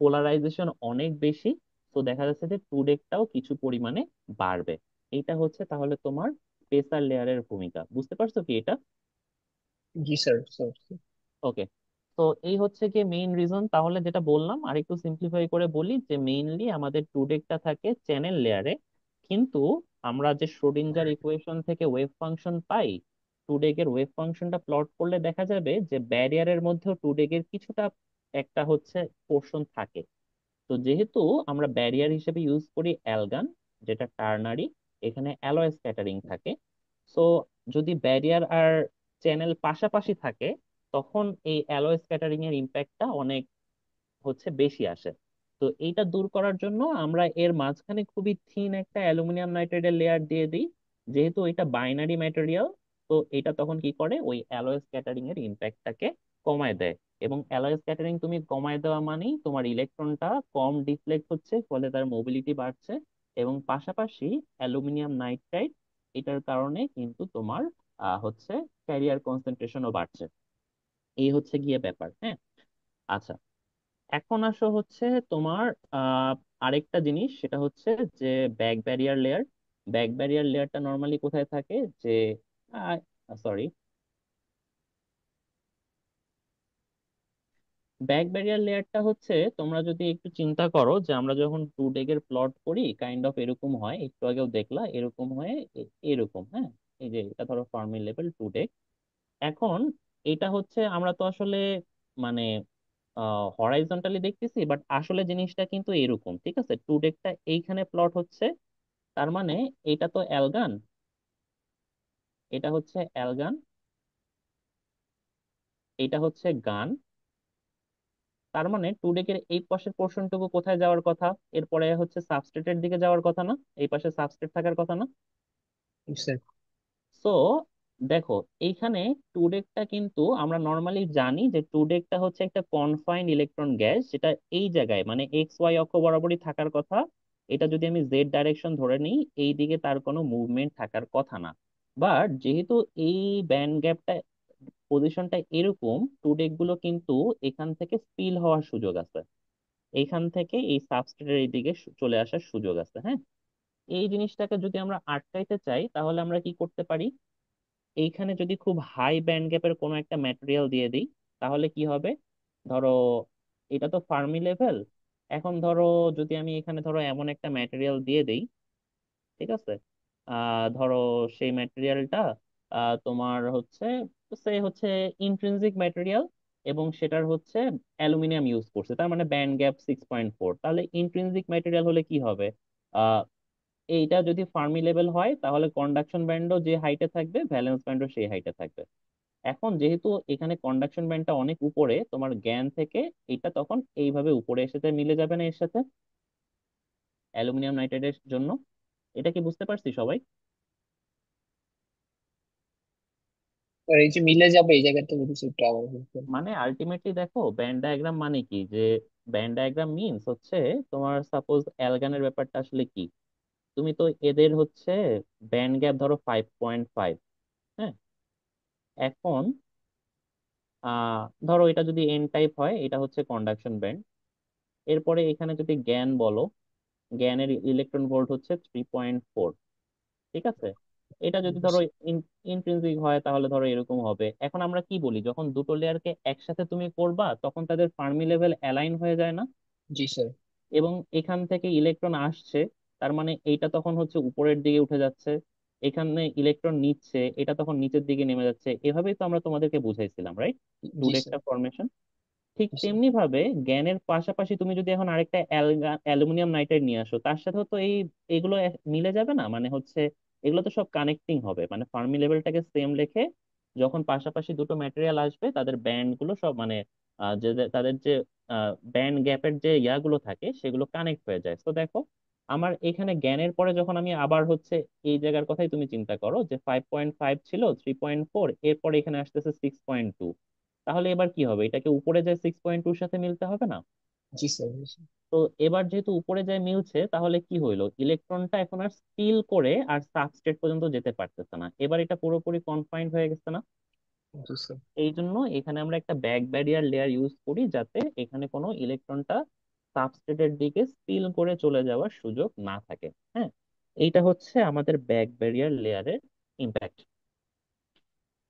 S1: পোলারাইজেশন অনেক বেশি, তো দেখা যাচ্ছে যে টু ডেকটাও কিছু পরিমাণে বাড়বে। এইটা হচ্ছে তাহলে তোমার স্পেশাল লেয়ারের ভূমিকা, বুঝতে পারছো কি এটা?
S2: জি স্যার স্যার।
S1: ওকে। তো এই হচ্ছে কি মেইন রিজন। তাহলে যেটা বললাম আর একটু সিম্পলিফাই করে বলি যে মেইনলি আমাদের টুডেকটা থাকে চ্যানেল লেয়ারে, কিন্তু আমরা যে শ্রোডিঞ্জার ইকুয়েশন থেকে ওয়েভ ফাংশন পাই, টুডেকের ওয়েভ ফাংশনটা প্লট করলে দেখা যাবে যে ব্যারিয়ারের মধ্যেও টুডেকের কিছুটা একটা হচ্ছে পোর্শন থাকে। তো যেহেতু আমরা ব্যারিয়ার হিসেবে ইউজ করি অ্যালগান, যেটা টার্নারি, এখানে অ্যালয় স্ক্যাটারিং থাকে। সো যদি ব্যারিয়ার আর চ্যানেল পাশাপাশি থাকে, তখন এই অ্যালয় স্ক্যাটারিং এর ইম্প্যাক্টটা অনেক হচ্ছে বেশি আসে। তো এইটা দূর করার জন্য আমরা এর মাঝখানে খুবই থিন একটা অ্যালুমিনিয়াম নাইট্রেটের লেয়ার দিয়ে দিই। যেহেতু এটা বাইনারি ম্যাটেরিয়াল, তো এটা তখন কি করে ওই অ্যালয় স্ক্যাটারিং এর ইম্প্যাক্টটাকে কমায় দেয়। এবং অ্যালয় স্ক্যাটারিং তুমি কমায় দেওয়া মানেই তোমার ইলেকট্রনটা কম ডিফ্লেক্ট হচ্ছে, ফলে তার মোবিলিটি বাড়ছে। এবং পাশাপাশি অ্যালুমিনিয়াম নাইট্রাইড, এটার কারণে কিন্তু তোমার হচ্ছে ক্যারিয়ার কনসেন্ট্রেশনও বাড়ছে। এই হচ্ছে গিয়ে ব্যাপার, হ্যাঁ। আচ্ছা, এখন আসো হচ্ছে তোমার আহ আরেকটা জিনিস, সেটা হচ্ছে যে back barrier layer. Back barrier লেয়ারটা নর্মালি কোথায় থাকে, যে সরি, ব্যাক ব্যারিয়ার লেয়ারটা হচ্ছে, তোমরা যদি একটু চিন্তা করো যে আমরা যখন টু ডেকের প্লট করি কাইন্ড অফ এরকম হয়, একটু আগেও দেখলা এরকম হয়ে এরকম, হ্যাঁ। এই যে এটা ধরো ফার্মি লেভেল টু ডেক। এখন এটা হচ্ছে আমরা তো আসলে মানে হরাইজন্টালি দেখতেছি, বাট আসলে জিনিসটা কিন্তু এরকম, ঠিক আছে। টু ডেকটা এইখানে প্লট হচ্ছে, তার মানে এটা তো অ্যালগান, এটা হচ্ছে অ্যালগান, এটা হচ্ছে গান। তার মানে টু ডেকের এই পাশের পোর্শনটুকু কোথায় যাওয়ার কথা, এরপরে হচ্ছে সাবস্ট্রেটের দিকে যাওয়ার কথা না, এই পাশে সাবস্ট্রেট থাকার কথা না।
S2: জি স্যার।
S1: সো দেখো, এইখানে টুডেকটা কিন্তু আমরা নর্মালি জানি যে টুডেকটা হচ্ছে একটা কনফাইন্ড ইলেকট্রন গ্যাস, যেটা এই জায়গায় মানে এক্স ওয়াই অক্ষ বরাবরই থাকার কথা। এটা যদি আমি জেড ডাইরেকশন ধরে নিই, এই দিকে তার কোনো মুভমেন্ট থাকার কথা না। বাট যেহেতু এই ব্যান্ড গ্যাপটা পজিশনটা এরকম, টুডেক গুলো কিন্তু এখান থেকে স্পিল হওয়ার সুযোগ আছে, এইখান থেকে এই সাবস্ট্রেটের এই দিকে চলে আসার সুযোগ আছে, হ্যাঁ। এই জিনিসটাকে যদি আমরা আটকাইতে চাই, তাহলে আমরা কি করতে পারি, এইখানে যদি খুব হাই ব্যান্ড গ্যাপের কোনো একটা ম্যাটেরিয়াল দিয়ে দিই, তাহলে কি হবে, ধরো এটা তো ফার্মি লেভেল। এখন ধরো যদি আমি এখানে ধরো এমন একটা ম্যাটেরিয়াল দিয়ে দিই, ঠিক আছে, ধরো সেই ম্যাটেরিয়ালটা তোমার হচ্ছে, সে হচ্ছে ইন্ট্রিনসিক ম্যাটেরিয়াল, এবং সেটার হচ্ছে অ্যালুমিনিয়াম ইউজ করছে, তার মানে ব্যান্ড গ্যাপ 6.4। তাহলে ইন্ট্রিনসিক ম্যাটেরিয়াল হলে কি হবে, আহ এইটা যদি ফার্মি লেভেল হয়, তাহলে কন্ডাকশন ব্যান্ডও যে হাইটে থাকবে, ভ্যালেন্স ব্যান্ডও সেই হাইটে থাকবে। এখন যেহেতু এখানে কন্ডাকশন ব্যান্ডটা অনেক উপরে তোমার জ্ঞান থেকে, এটা তখন এইভাবে উপরে এসে মিলে যাবে না এর সাথে, অ্যালুমিনিয়াম নাইট্রেটের জন্য। এটা কি বুঝতে পারছি সবাই?
S2: আর এই যে মিলে যাবে এই জায়গাটা যদি একটু আবার বলতেন।
S1: মানে আলটিমেটলি দেখো, ব্যান্ড ডায়াগ্রাম মানে কি, যে ব্যান্ড ডায়াগ্রাম মিনস হচ্ছে তোমার সাপোজ অ্যালগানের ব্যাপারটা আসলে কি, তুমি তো এদের হচ্ছে ব্যান্ড গ্যাপ ধরো 5.5, হ্যাঁ। এখন ধরো এটা যদি এন টাইপ হয়, এটা হচ্ছে কন্ডাকশন ব্যান্ড। এরপরে এখানে যদি জ্ঞান বলো, জ্ঞানের ইলেকট্রন ভোল্ট হচ্ছে 3.4, ঠিক আছে। এটা যদি ধরো ইন্ট্রিনসিক হয়, তাহলে ধরো এরকম হবে। এখন আমরা কি বলি, যখন দুটো লেয়ারকে একসাথে তুমি করবা, তখন তাদের ফার্মি লেভেল অ্যালাইন হয়ে যায় না,
S2: জি স্যার।
S1: এবং এখান থেকে ইলেকট্রন আসছে, তার মানে এইটা তখন হচ্ছে উপরের দিকে উঠে যাচ্ছে, এখানে ইলেকট্রন নিচ্ছে, এটা তখন নিচের দিকে নেমে যাচ্ছে। এভাবেই তো আমরা তোমাদেরকে বুঝাইছিলাম, রাইট, টু
S2: জি স্যার।
S1: একটা ফরমেশন। ঠিক
S2: জি স্যার।
S1: তেমনি ভাবে জ্ঞানের পাশাপাশি তুমি যদি এখন আরেকটা অ্যালুমিনিয়াম নাইট্রাইড নিয়ে আসো, তার সাথেও তো এগুলো মিলে যাবে না, মানে হচ্ছে এগুলো তো সব কানেক্টিং হবে, মানে ফার্মি লেভেলটাকে সেম রেখে যখন পাশাপাশি দুটো ম্যাটেরিয়াল আসবে, তাদের ব্যান্ড গুলো সব মানে তাদের যে ব্যান্ড গ্যাপের যে ইয়াগুলো থাকে, সেগুলো কানেক্ট হয়ে যায়। তো দেখো, আমার এখানে জ্ঞানের পরে যখন আমি আবার হচ্ছে এই জায়গার কথাই তুমি চিন্তা করো, যে 5.5 ছিল, 3.4, এরপরে এখানে আসতেছে 6.2, তাহলে এবার কি হবে, এটাকে উপরে যায় 6.2 সাথে মিলতে হবে না।
S2: জি স্যার। জি স্যার।
S1: তো এবার যেহেতু উপরে যায় মিলছে, তাহলে কি হইলো, ইলেকট্রনটা এখন আর স্পিল করে আর সাবস্ট্রেট পর্যন্ত যেতে পারতেছে না, এবার এটা পুরোপুরি কনফাইন্ড হয়ে গেছে না।
S2: জি স্যার।
S1: এই জন্য এখানে আমরা একটা ব্যাক ব্যারিয়ার লেয়ার ইউজ করি, যাতে এখানে কোনো ইলেকট্রনটা সাবস্ট্রেটের দিকে স্পিল করে চলে যাওয়ার সুযোগ না থাকে, হ্যাঁ। এইটা হচ্ছে আমাদের ব্যাক ব্যারিয়ার লেয়ারের ইম্প্যাক্ট।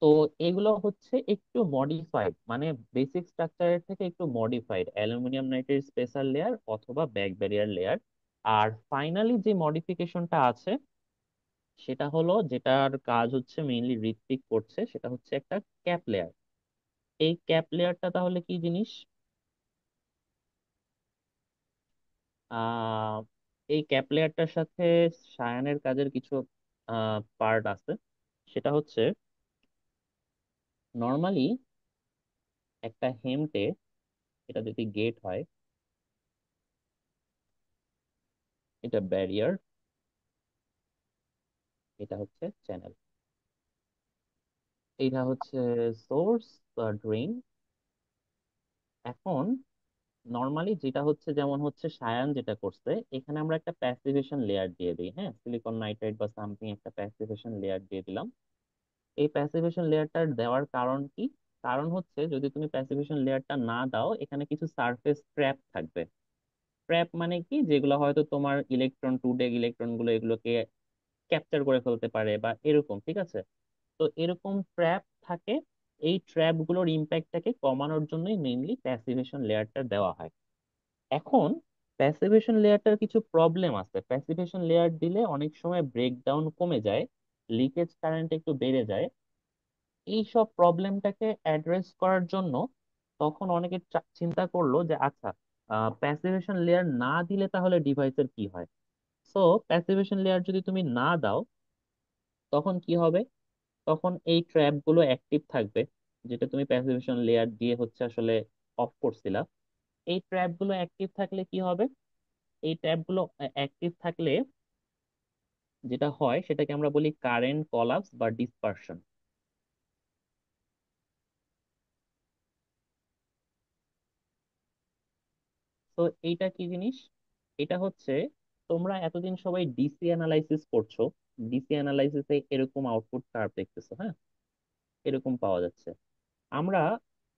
S1: তো এগুলো হচ্ছে একটু মডিফাইড, মানে বেসিক স্ট্রাকচারের থেকে একটু modified aluminium nitrate special layer অথবা ব্যাক ব্যারিয়ার লেয়ার। আর ফাইনালি যে মডিফিকেশনটা আছে সেটা হলো, যেটার কাজ হচ্ছে মেইনলি ঋত্বিক করছে, সেটা হচ্ছে একটা ক্যাপ লেয়ার। এই ক্যাপ লেয়ারটা তাহলে কি জিনিস? আহ এই ক্যাপ লেয়ারটার সাথে সায়ানের কাজের কিছু পার্ট আছে। সেটা হচ্ছে, নর্মালি একটা হেমটে, এটা যদি গেট হয়, এটা ব্যারিয়ার, এটা হচ্ছে চ্যানেল, এটা হচ্ছে সোর্স বা ড্রেন। এখন নর্মালি যেটা হচ্ছে, যেমন হচ্ছে সায়ান যেটা করছে, এখানে আমরা একটা প্যাসিভেশন লেয়ার দিয়ে দিই, হ্যাঁ, সিলিকন নাইট্রাইড বা সামথিং একটা প্যাসিভেশন লেয়ার দিয়ে দিলাম। এই প্যাসিভেশন লেয়ারটা দেওয়ার কারণ কি? কারণ হচ্ছে যদি তুমি প্যাসিভেশন লেয়ারটা না দাও, এখানে কিছু সারফেস ট্র্যাপ থাকবে। ট্র্যাপ মানে কি? যেগুলো হয়তো তোমার ইলেকট্রন, টু ডে ইলেকট্রন গুলো এগুলোকে ক্যাপচার করে ফেলতে পারে বা এরকম, ঠিক আছে? তো এরকম ট্র্যাপ থাকে। এই ট্র্যাপ গুলোর ইম্প্যাক্টটাকে কমানোর জন্যই মেইনলি প্যাসিভেশন লেয়ারটা দেওয়া হয়। এখন প্যাসিভেশন লেয়ারটার কিছু প্রবলেম আছে। প্যাসিভেশন লেয়ার দিলে অনেক সময় ব্রেকডাউন কমে যায়, লিকেজ কারেন্ট একটু বেড়ে যায়। এই সব প্রবলেমটাকে অ্যাড্রেস করার জন্য তখন অনেকে চিন্তা করলো যে আচ্ছা, প্যাসিভেশন লেয়ার না দিলে তাহলে ডিভাইসের কি হয়। সো প্যাসিভেশন লেয়ার যদি তুমি না দাও, তখন কি হবে? তখন এই ট্র্যাপ গুলো অ্যাক্টিভ থাকবে, যেটা তুমি প্যাসিভেশন লেয়ার দিয়ে হচ্ছে আসলে অফ করছিলা। এই ট্র্যাপ গুলো অ্যাক্টিভ থাকলে কি হবে? এই ট্র্যাপ গুলো অ্যাক্টিভ থাকলে যেটা হয় সেটাকে আমরা বলি কারেন্ট কলাপস বা ডিসপারশন। তো এইটা কি জিনিস? এটা হচ্ছে, তোমরা এতদিন সবাই ডিসি অ্যানালাইসিস করছো, ডিসি অ্যানালাইসিসে এরকম আউটপুট কার্ভ দেখতেছো, হ্যাঁ, এরকম পাওয়া যাচ্ছে। আমরা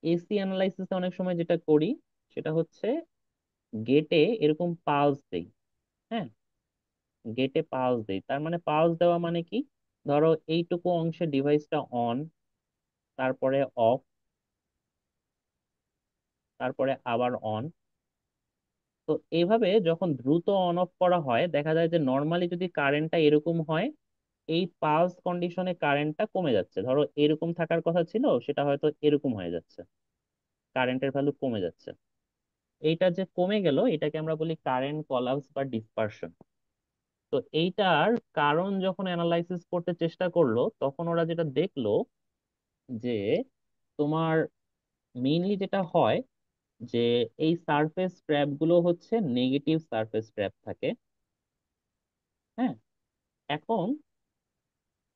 S1: এসি অ্যানালাইসিসে অনেক সময় যেটা করি সেটা হচ্ছে গেটে এরকম পালস দেই, হ্যাঁ, গেটে পালস দেই। তার মানে পালস দেওয়া মানে কি? ধরো এইটুকু অংশে ডিভাইসটা অন, তারপরে অফ, তারপরে আবার অন। তো এইভাবে যখন দ্রুত অন অফ করা হয়, দেখা যায় যে নর্মালি যদি কারেন্টটা এরকম হয়, এই পালস কন্ডিশনে কারেন্টটা কমে যাচ্ছে। ধরো এরকম থাকার কথা ছিল, সেটা হয়তো এরকম হয়ে যাচ্ছে, কারেন্টের ভ্যালু কমে যাচ্ছে। এইটা যে কমে গেল, এটাকে আমরা বলি কারেন্ট কলাপস বা ডিসপারশন। তো এইটার কারণ যখন অ্যানালাইসিস করতে চেষ্টা করলো, তখন ওরা যেটা দেখলো যে তোমার মেইনলি যেটা হয় যে এই সারফেস ট্র্যাপ গুলো হচ্ছে নেগেটিভ সারফেস ট্র্যাপ থাকে, হ্যাঁ। এখন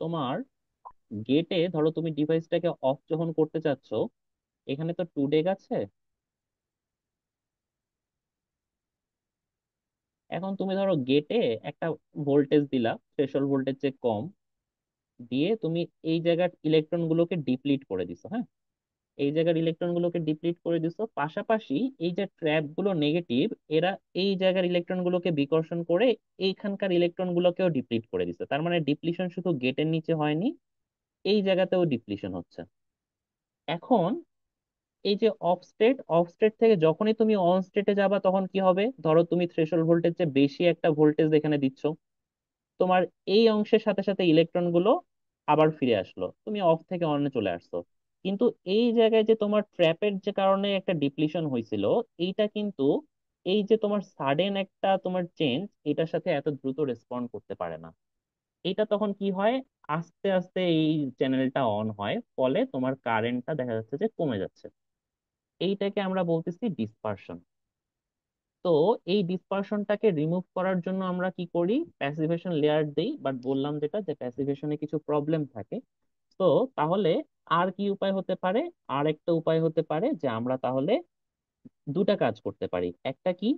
S1: তোমার গেটে ধরো তুমি ডিভাইসটাকে অফ যখন করতে চাচ্ছ, এখানে তো টু ডেক আছে। এখন তুমি ধরো গেটে একটা ভোল্টেজ দিলা, থ্রেশহোল্ড ভোল্টেজ চেয়ে কম, দিয়ে তুমি এই জায়গার ইলেকট্রন গুলোকে ডিপ্লিট করে দিছো, হ্যাঁ, এই জায়গার ইলেকট্রন গুলোকে ডিপ্লিট করে দিছো। পাশাপাশি এই যে ট্র্যাপ গুলো নেগেটিভ, এরা এই জায়গার ইলেকট্রন গুলোকে বিকর্ষণ করে এইখানকার ইলেকট্রন গুলোকেও ডিপ্লিট করে দিছে। তার মানে ডিপ্লিশন শুধু গেটের নিচে হয়নি, এই জায়গাতেও ডিপ্লিশন হচ্ছে। এখন এই যে অফ স্টেট, অফ স্টেট থেকে যখনই তুমি অন স্টেটে যাবা, তখন কি হবে? ধরো তুমি থ্রেশহোল্ড ভোল্টেজ চেয়ে বেশি একটা ভোল্টেজ এখানে দিচ্ছ, তোমার এই অংশের সাথে সাথে ইলেকট্রন গুলো আবার ফিরে আসলো, তুমি অফ থেকে অনে চলে আসছো। কিন্তু এই জায়গায় যে তোমার ট্র্যাপের যে কারণে একটা ডিপ্লিশন হয়েছিল, এইটা কিন্তু এই যে তোমার সাডেন একটা তোমার চেঞ্জ, এটার সাথে এত দ্রুত রেসপন্ড করতে পারে না। এটা তখন কি হয়? আস্তে আস্তে এই চ্যানেলটা অন হয়, ফলে তোমার কারেন্টটা দেখা যাচ্ছে যে কমে যাচ্ছে। এইটাকে আমরা বলতেছি ডিসপারশন। তো এই ডিসপারশনটাকে রিমুভ করার জন্য আমরা কি করি? প্যাসিভেশন লেয়ার দেই, বাট বললাম যেটা, যে প্যাসিভেশনে কিছু প্রবলেম থাকে। তো তাহলে আর কি উপায় হতে পারে? আর একটা উপায় হতে পারে যে আমরা তাহলে দুটা কাজ করতে পারি। একটা কি?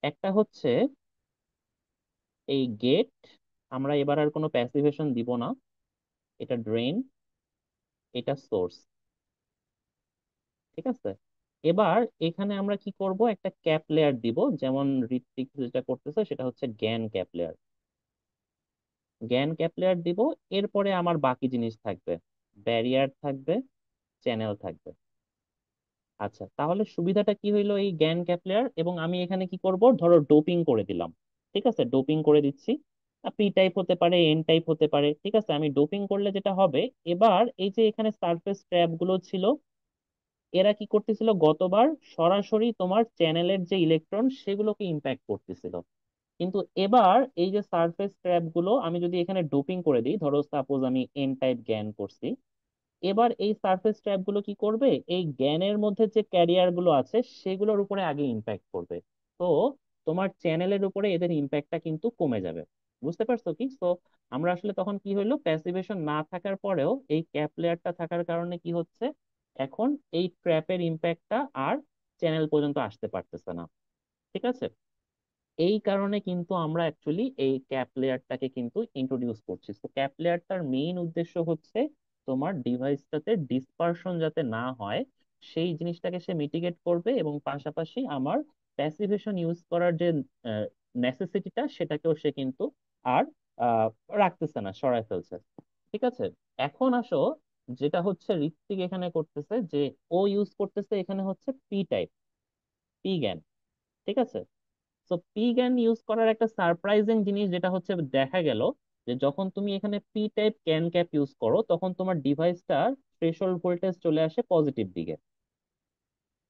S1: একটা হচ্ছে এই গেট, আমরা এবার আর কোনো প্যাসিভেশন দিব না, এটা ড্রেন, এটা সোর্স, ঠিক আছে? এবার এখানে আমরা কি করব? একটা ক্যাপ লেয়ার দিব, যেমন ঋত্বিক যেটা করতেছে সেটা হচ্ছে জ্ঞান ক্যাপ লেয়ার। জ্ঞান ক্যাপ লেয়ার দিব। এরপরে আমার বাকি জিনিস থাকবে, ব্যারিয়ার থাকবে, চ্যানেল থাকবে। আচ্ছা, তাহলে সুবিধাটা কি হইলো এই গ্যান ক্যাপলার, এবং আমি এখানে কি করব, ধরো ডোপিং করে দিলাম। ঠিক আছে, ডোপিং করে দিচ্ছি। পি টাইপ হতে পারে, এন টাইপ হতে পারে, ঠিক আছে। আমি ডোপিং করলে যেটা হবে, এবার এই যে এখানে সারফেস ট্র্যাপ গুলো ছিল, এরা কি করতেছিল গতবার, সরাসরি তোমার চ্যানেলের যে ইলেকট্রন সেগুলোকে ইম্প্যাক্ট করতেছিল। কিন্তু এবার এই যে সারফেস ট্র্যাপ গুলো আমি যদি এখানে ডোপিং করে দিই, ধরো সাপোজ আমি এন টাইপ জ্ঞান করছি, এবার এই সারফেস ট্র্যাপ গুলো কি করবে, এই জ্ঞানের মধ্যে যে ক্যারিয়ার গুলো আছে সেগুলোর উপরে আগে ইম্প্যাক্ট করবে। তো তোমার চ্যানেলের উপরে এদের ইম্প্যাক্টটা কিন্তু কমে যাবে। বুঝতে পারছো কি? তো আমরা আসলে তখন কি হইলো, প্যাসিভেশন না থাকার পরেও এই ক্যাপ লেয়ারটা থাকার কারণে কি হচ্ছে, এখন এই ট্র্যাপের ইম্প্যাক্টটা আর চ্যানেল পর্যন্ত আসতে পারতেছে না। ঠিক আছে, এই কারণে কিন্তু আমরা অ্যাকচুয়ালি এই ক্যাপ লেয়ারটাকে কিন্তু ইন্ট্রোডিউস করছি। তো ক্যাপ লেয়ারটার মেইন উদ্দেশ্য হচ্ছে তোমার ডিভাইসটাতে ডিসপারশন যাতে না হয় সেই জিনিসটাকে সে মিটিগেট করবে, এবং পাশাপাশি আমার প্যাসিভেশন ইউজ করার যে নেসেসিটিটা সেটাকেও সে কিন্তু আর আহ, রাখতেছে না, সরায় ফেলছে। ঠিক আছে, এখন আসো, যেটা হচ্ছে ঋত্বিক এখানে করতেছে, যে ও ইউজ করতেছে এখানে হচ্ছে পি টাইপ, পি জ্ঞান। ঠিক আছে, তো পি জ্ঞান ইউজ করার একটা সারপ্রাইজিং জিনিস যেটা হচ্ছে, দেখা গেল যে যখন তুমি এখানে P type can cap use করো তখন তোমার ডিভাইসটার থ্রেশহোল্ড ভোল্টেজ চলে আসে পজিটিভ দিকে।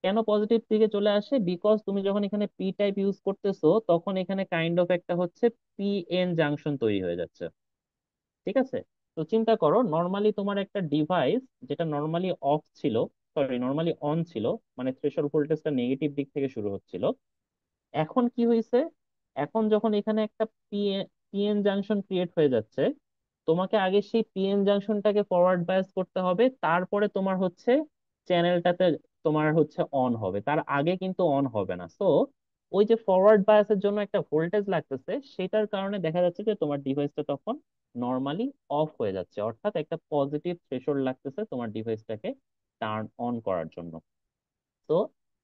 S1: কেন পজিটিভ দিকে চলে আসে? বিকজ তুমি যখন এখানে পি টাইপ ইউজ করতেছো তখন এখানে কাইন্ড অফ একটা হচ্ছে পি এন জাংশন তৈরি হয়ে যাচ্ছে। ঠিক আছে, তো চিন্তা করো, নর্মালি তোমার একটা ডিভাইস যেটা নর্মালি অফ ছিল, সরি নর্মালি অন ছিল, মানে থ্রেশহোল্ড ভোল্টেজটা নেগেটিভ দিক থেকে শুরু হচ্ছিল, এখন কি হয়েছে, এখন যখন এখানে একটা পিএন জাংশন ক্রিয়েট হয়ে যাচ্ছে, তোমাকে আগে সেই পিএন জাংশনটাকে ফরওয়ার্ড বায়াস করতে হবে, তারপরে তোমার হচ্ছে চ্যানেলটাতে তোমার হচ্ছে অন হবে, তার আগে কিন্তু অন হবে না। সো ওই যে ফরওয়ার্ড বায়াসের জন্য একটা ভোল্টেজ লাগতেছে, সেটার কারণে দেখা যাচ্ছে যে তোমার ডিভাইসটা তখন নর্মালি অফ হয়ে যাচ্ছে, অর্থাৎ একটা পজিটিভ থ্রেশহোল্ড লাগতেছে তোমার ডিভাইসটাকে টার্ন অন করার জন্য। তো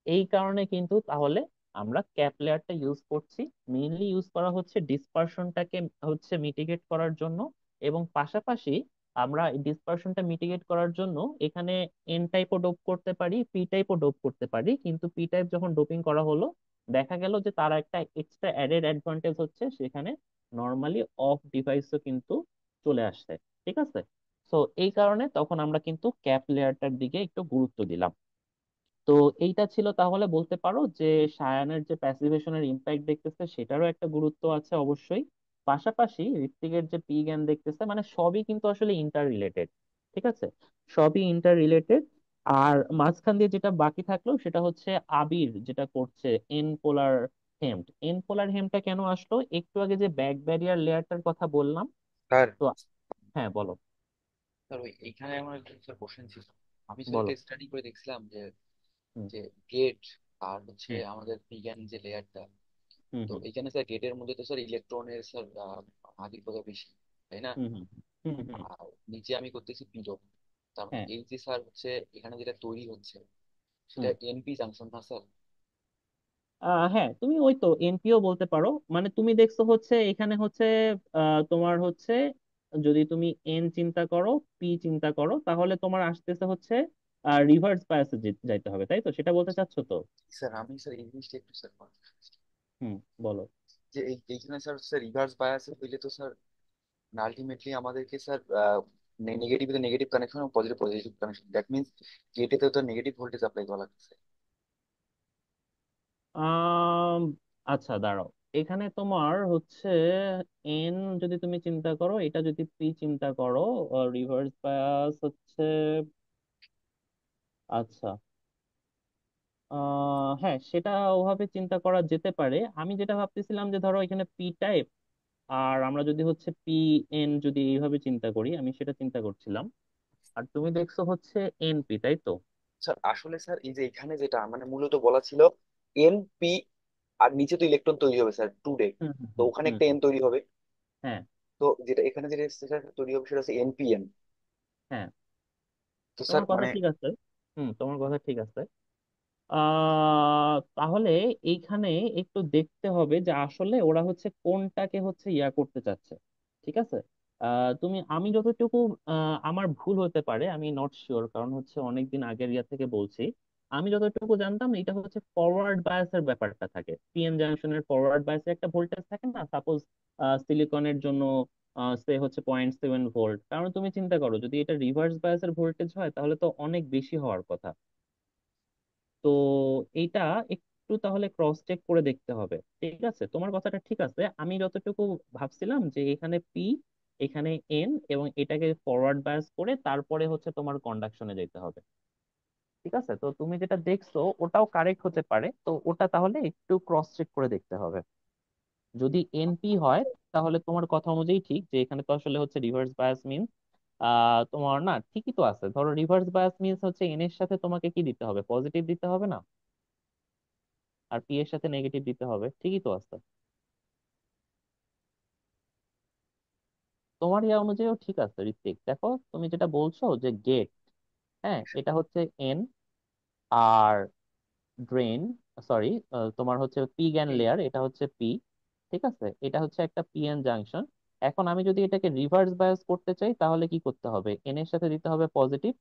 S1: এই কারণে কিন্তু তাহলে আমরা ক্যাপ লেয়ারটা ইউজ করছি, মেইনলি ইউজ করা হচ্ছে ডিসপারশনটাকে হচ্ছে মিটিগেট করার জন্য, এবং পাশাপাশি আমরা এই ডিসপারশনটা মিটিগেট করার জন্য এখানে এন টাইপও ডোপ করতে পারি, পি টাইপও ডোপ করতে পারি। কিন্তু পি টাইপ যখন ডোপিং করা হলো, দেখা গেল যে তার একটা এক্সট্রা অ্যাডেড অ্যাডভান্টেজ হচ্ছে সেখানে নর্মালি অফ ডিভাইসও কিন্তু চলে আসছে। ঠিক আছে, তো এই কারণে তখন আমরা কিন্তু ক্যাপ লেয়ারটার দিকে একটু গুরুত্ব দিলাম। তো এইটা ছিল তাহলে বলতে পারো যে সায়ানের যে প্যাসিভেশনের ইম্প্যাক্ট দেখতেছে সেটারও একটা গুরুত্ব আছে অবশ্যই। পাশাপাশি ঋত্বিকের যে পি জ্ঞান দেখতেছে, মানে সবই কিন্তু আসলে ইন্টার রিলেটেড। ঠিক আছে, সবই ইন্টার রিলেটেড। আর মাঝখান দিয়ে যেটা বাকি থাকলো সেটা হচ্ছে আবির যেটা করছে এন পোলার হেম্প। এন পোলার হেম্পটা কেন আসলো, একটু আগে যে ব্যাক ব্যারিয়ার লেয়ারটার কথা বললাম।
S2: স্যার,
S1: তো হ্যাঁ বলো।
S2: স্যার ওই এইখানে আমার একটা স্যার কোশ্চেন ছিল। আমি স্যার
S1: বলো।
S2: এটা স্টাডি করে দেখছিলাম যে
S1: হুম
S2: যে গেট আর হচ্ছে
S1: হুম
S2: আমাদের বিজ্ঞান যে লেয়ারটা,
S1: হুম
S2: তো
S1: হুম
S2: এখানে স্যার গেটের মধ্যে তো স্যার ইলেকট্রনের স্যার আধিক্যতা বেশি, তাই না?
S1: হুম হুম হুম হুম হুম,
S2: আর নিচে আমি করতেছি পিডো, তার মানে
S1: হ্যাঁ।
S2: এই যে স্যার হচ্ছে এখানে যেটা তৈরি হচ্ছে সেটা
S1: হুম
S2: এনপি জাংশন না স্যার?
S1: হ্যাঁ, তুমি ওই তো এনপিও বলতে পারো। মানে তুমি দেখছো হচ্ছে এখানে হচ্ছে তোমার হচ্ছে যদি তুমি এন চিন্তা করো, পি চিন্তা করো, তাহলে তোমার আসতেছে হচ্ছে রিভার্স বায়াসে যাইতে হবে, তাই তো? সেটা বলতে চাচ্ছো তো?
S2: স্যার আমি স্যার এই জিনিসটা একটু স্যার
S1: হুম, বলো।
S2: যে এইখানে স্যার স্যার রিভার্স বায়াস হইলে তো স্যার আলটিমেটলি আমাদেরকে স্যার নেগেটিভ নেগেটিভ কানেকশন এবং positive positive connection, that means গেটে তো নেগেটিভ ভোল্টেজ অ্যাপ্লাই করা লাগছে।
S1: আম, আচ্ছা দাঁড়াও, এখানে তোমার হচ্ছে এন যদি তুমি চিন্তা করো, এটা যদি পি চিন্তা করো, রিভার্স বায়াস হচ্ছে, আচ্ছা, হ্যাঁ সেটা ওভাবে চিন্তা করা যেতে পারে। আমি যেটা ভাবতেছিলাম যে ধরো এখানে পি টাইপ, আর আমরা যদি হচ্ছে পি এন যদি এইভাবে চিন্তা করি, আমি সেটা চিন্তা করছিলাম। আর তুমি দেখছো হচ্ছে এন পি, তাই তো?
S2: স্যার আসলে স্যার এই যে এখানে যেটা মানে মূলত বলা ছিল এনপি, আর নিচে তো ইলেকট্রন তৈরি হবে স্যার টু ডে,
S1: হুম হুম
S2: তো
S1: হুম
S2: ওখানে
S1: হুম
S2: একটা
S1: হুম,
S2: এন তৈরি হবে।
S1: হ্যাঁ
S2: তো যেটা এখানে যেটা স্যার তৈরি হবে সেটা হচ্ছে এনপিএন।
S1: হ্যাঁ,
S2: তো স্যার
S1: তোমার কথা
S2: মানে
S1: ঠিক আছে। তোমার কথা ঠিক আছে। তাহলে এইখানে একটু দেখতে হবে যে আসলে ওরা হচ্ছে কোনটাকে হচ্ছে ইয়া করতে চাচ্ছে। ঠিক আছে, আমি যতটুকু আমার ভুল হতে পারে, আমি নট শিওর, কারণ হচ্ছে অনেকদিন আগের ইয়া থেকে বলছি। আমি যতটুকু জানতাম এটা হচ্ছে ফরওয়ার্ড বায়াসের ব্যাপারটা থাকে, পিএন জাংশনের ফরওয়ার্ড বায়াসে একটা ভোল্টেজ থাকে না, সাপোজ সিলিকনের জন্য সে হচ্ছে 0.7 ভোল্ট। কারণ তুমি চিন্তা করো, যদি এটা রিভার্স বায়াসের ভোল্টেজ হয় তাহলে তো অনেক বেশি হওয়ার কথা। তো এইটা একটু তাহলে ক্রস চেক করে দেখতে হবে। ঠিক আছে, তোমার কথাটা ঠিক আছে। আমি যতটুকু ভাবছিলাম যে এখানে পি, এখানে এন, এবং এটাকে ফরওয়ার্ড বায়াস করে তারপরে হচ্ছে তোমার কন্ডাকশনে যেতে হবে। ঠিক আছে, তো তুমি যেটা দেখছো ওটাও কারেক্ট হতে পারে, তো ওটা তাহলে একটু ক্রস চেক করে দেখতে হবে। যদি এনপি হয় তাহলে তোমার কথা অনুযায়ী ঠিক, যে এখানে তো আসলে হচ্ছে রিভার্স বায়াস মিনস তোমার না, ঠিকই তো আছে। ধরো রিভার্স বায়াস মিনস হচ্ছে এন এর সাথে তোমাকে কি দিতে হবে, পজিটিভ দিতে হবে না, আর পি এর সাথে নেগেটিভ দিতে হবে, ঠিকই তো আছে। তোমার ইয়া অনুযায়ীও ঠিক আছে ঋত্বিক। দেখো তুমি যেটা বলছো যে গেট, হ্যাঁ এটা হচ্ছে এন, আর ড্রেন, সরি, তোমার হচ্ছে পি গ্যান
S2: এই
S1: লেয়ার, এটা হচ্ছে পি। ঠিক আছে, এটা হচ্ছে একটা পিএন জাংশন। এখন আমি যদি এটাকে রিভার্স বায়াস করতে চাই তাহলে কি করতে হবে, এন এর সাথে দিতে হবে পজিটিভ,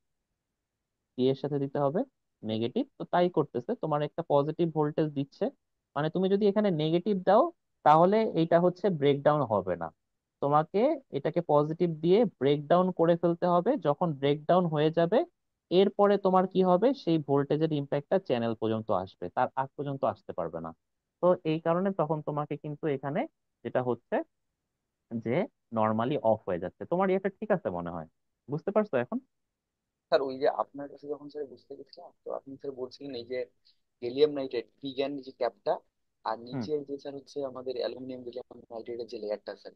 S1: পি এর সাথে দিতে হবে নেগেটিভ। তো তাই করতেছে, তোমার একটা পজিটিভ ভোল্টেজ দিচ্ছে। মানে তুমি যদি এখানে নেগেটিভ দাও তাহলে এইটা হচ্ছে ব্রেকডাউন হবে না। তোমাকে এটাকে পজিটিভ দিয়ে ব্রেকডাউন করে ফেলতে হবে। যখন ব্রেকডাউন হয়ে যাবে এরপরে তোমার কি হবে, সেই ভোল্টেজের ইম্প্যাক্টটা চ্যানেল পর্যন্ত আসবে, তার আগ পর্যন্ত আসতে পারবে না। তো এই কারণে তখন তোমাকে কিন্তু এখানে যেটা হচ্ছে যে নর্মালি অফ হয়ে যাচ্ছে। তোমার এটা ঠিক আছে মনে হয়, বুঝতে পারছো এখন?
S2: স্যার, ওই যে আপনার কাছে যখন স্যার বুঝতে গেছিলাম, তো আপনি স্যার বলছিলেন এই যে গেলিয়াম নাইট্রেট পিগ্যান যে ক্যাপটা, আর
S1: হুম।
S2: নিচের যে স্যার হচ্ছে আমাদের অ্যালুমিনিয়াম গেলিয়াম নাইট্রেটের যে লেয়ারটা স্যার,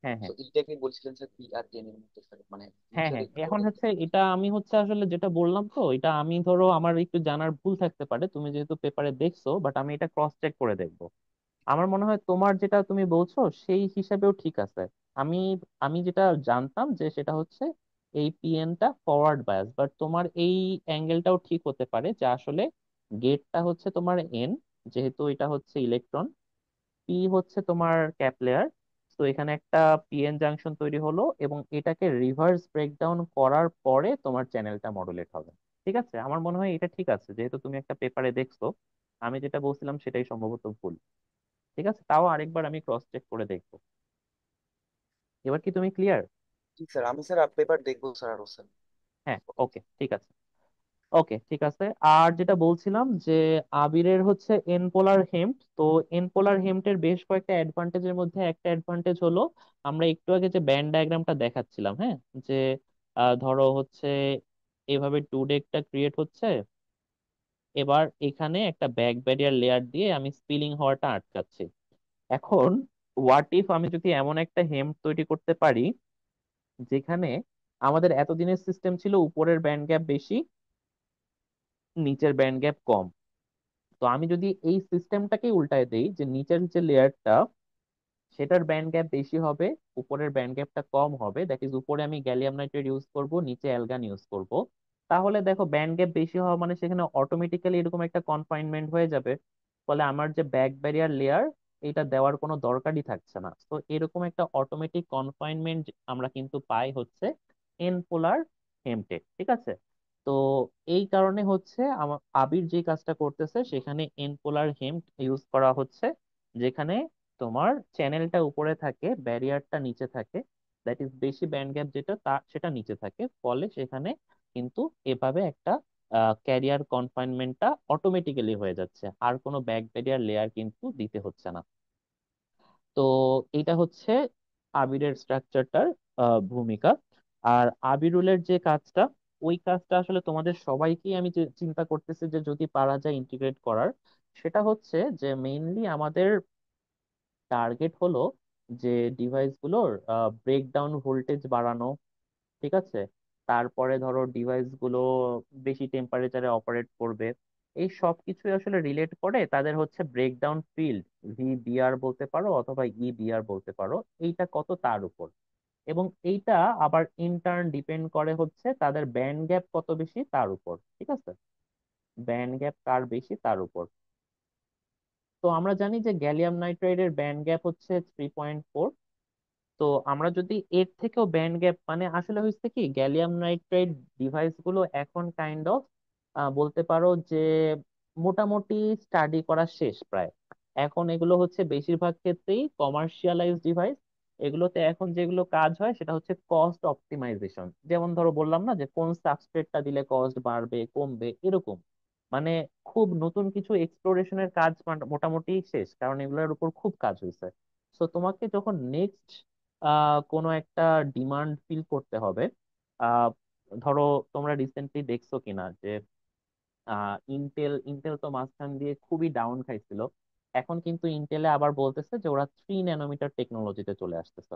S1: হ্যাঁ,
S2: তো
S1: হ্যাঁ।
S2: এইটাকে বলছিলেন স্যার পি আর টেন এর মধ্যে স্যার, মানে
S1: হ্যাঁ,
S2: ফিউচারে
S1: হ্যাঁ,
S2: কি
S1: এখন
S2: হবে?
S1: হচ্ছে এটা আমি হচ্ছে আসলে যেটা বললাম, তো এটা আমি ধরো আমার একটু জানার ভুল থাকতে পারে, তুমি যেহেতু পেপারে দেখছো, বাট আমি এটা ক্রস চেক করে দেখবো। আমার মনে হয় তোমার যেটা তুমি বলছো সেই হিসাবেও ঠিক আছে। আমি আমি যেটা জানতাম যে সেটা হচ্ছে এই পিএনটা ফরওয়ার্ড বায়াস, বাট তোমার এই অ্যাঙ্গেলটাও ঠিক হতে পারে যে আসলে গেটটা হচ্ছে তোমার এন, যেহেতু এটা হচ্ছে ইলেকট্রন, পি হচ্ছে তোমার ক্যাপ লেয়ার। তো এখানে একটা পিএন জাংশন তৈরি হলো এবং এটাকে রিভার্স ব্রেকডাউন করার পরে তোমার চ্যানেলটা মডুলেট হবে। ঠিক আছে, আমার মনে হয় এটা ঠিক আছে, যেহেতু তুমি একটা পেপারে দেখছো। আমি যেটা বলছিলাম সেটাই সম্ভবত ভুল। ঠিক আছে, তাও আরেকবার আমি ক্রস চেক করে দেখবো। এবার কি তুমি ক্লিয়ার?
S2: ঠিক স্যার, আমি স্যার পেপার দেখবো স্যার আরো স্যার।
S1: হ্যাঁ, ওকে, ঠিক আছে। ওকে, ঠিক আছে। আর যেটা বলছিলাম যে আবিরের হচ্ছে এন পোলার হেম্প, তো এন পোলার হেম্পের বেশ কয়েকটা অ্যাডভান্টেজের মধ্যে একটা অ্যাডভান্টেজ হলো, আমরা একটু আগে যে ব্যান্ড ডায়াগ্রামটা দেখাচ্ছিলাম, হ্যাঁ, যে ধরো হচ্ছে এভাবে টু ডেকটা ক্রিয়েট হচ্ছে। এবার এখানে একটা ব্যাক ব্যারিয়ার লেয়ার দিয়ে আমি স্পিলিং হওয়াটা আটকাচ্ছি। এখন হোয়াট ইফ আমি যদি এমন একটা হেম্প তৈরি করতে পারি যেখানে আমাদের এতদিনের সিস্টেম ছিল উপরের ব্যান্ড গ্যাপ বেশি, নিচের ব্যান্ড গ্যাপ কম। তো আমি যদি এই সিস্টেমটাকেই উল্টায় দেই, যে নিচের যে লেয়ারটা সেটার ব্যান্ড গ্যাপ বেশি হবে, উপরের ব্যান্ড গ্যাপটা কম হবে, দ্যাট ইজ উপরে আমি গ্যালিয়াম নাইট্রেট ইউজ করব, নিচে অ্যালগান ইউজ করব। তাহলে দেখো ব্যান্ড গ্যাপ বেশি হওয়া মানে সেখানে অটোমেটিক্যালি এরকম একটা কনফাইনমেন্ট হয়ে যাবে। ফলে আমার যে ব্যাক ব্যারিয়ার লেয়ার, এটা দেওয়ার কোনো দরকারই থাকছে না। তো এরকম একটা অটোমেটিক কনফাইনমেন্ট আমরা কিন্তু পাই হচ্ছে এন পোলার হেমটে। ঠিক আছে, তো এই কারণে হচ্ছে আমার আবির যে কাজটা করতেছে সেখানে এন পোলার হেম্প ইউজ করা হচ্ছে, যেখানে তোমার চ্যানেলটা উপরে থাকে, ব্যারিয়ারটা নিচে থাকে, দ্যাট ইজ বেশি ব্যান্ড গ্যাপ যেটা তা সেটা নিচে থাকে। ফলে সেখানে কিন্তু এভাবে একটা ক্যারিয়ার কনফাইনমেন্টটা অটোমেটিক্যালি হয়ে যাচ্ছে, আর কোনো ব্যাক ব্যারিয়ার লেয়ার কিন্তু দিতে হচ্ছে না। তো এইটা হচ্ছে আবিরের স্ট্রাকচারটার ভূমিকা। আর আবিরুলের যে কাজটা, ওই কাজটা আসলে তোমাদের সবাইকেই আমি যে চিন্তা করতেছি যে যদি পারা যায় ইন্টিগ্রেট করার, সেটা হচ্ছে যে মেইনলি আমাদের টার্গেট হলো যে ডিভাইসগুলোর ব্রেকডাউন ভোল্টেজ বাড়ানো। ঠিক আছে, তারপরে ধরো ডিভাইস গুলো বেশি টেম্পারেচারে অপারেট করবে। এই সব কিছুই আসলে রিলেট করে তাদের হচ্ছে ব্রেকডাউন ফিল্ড, ভিবিআর বলতে পারো অথবা ইবিআর বলতে পারো, এইটা কত তার উপর। এবং এইটা আবার ইন্টার্ন ডিপেন্ড করে হচ্ছে তাদের ব্যান্ড গ্যাপ কত বেশি তার উপর। ঠিক আছে, ব্যান্ড গ্যাপ কার বেশি তার উপর। তো আমরা জানি যে গ্যালিয়াম নাইট্রাইডের ব্যান্ড গ্যাপ হচ্ছে 3.4। তো আমরা যদি এর থেকেও ব্যান্ড গ্যাপ, মানে আসলে হচ্ছে কি, গ্যালিয়াম নাইট্রাইড ডিভাইস গুলো এখন কাইন্ড অফ বলতে পারো যে মোটামুটি স্টাডি করা শেষ প্রায়। এখন এগুলো হচ্ছে বেশিরভাগ ক্ষেত্রেই কমার্শিয়ালাইজ ডিভাইস। এগুলোতে এখন যেগুলো কাজ হয় সেটা হচ্ছে কস্ট অপটিমাইজেশন। যেমন ধরো বললাম না যে কোন সাবস্ট্রেটটা দিলে কস্ট বাড়বে কমবে এরকম, মানে খুব নতুন কিছু এক্সপ্লোরেশনের কাজ মোটামুটি শেষ, কারণ এগুলোর উপর খুব কাজ হয়েছে। সো তোমাকে যখন নেক্সট কোনো একটা ডিমান্ড ফিল করতে হবে, আহ ধরো তোমরা রিসেন্টলি দেখছো কিনা যে ইন্টেল ইন্টেল তো মাঝখান দিয়ে খুবই ডাউন খাইছিল। এখন কিন্তু ইন্টেলে আবার বলতেছে যে ওরা 3 ন্যানোমিটার টেকনোলজিতে চলে আসতেছে।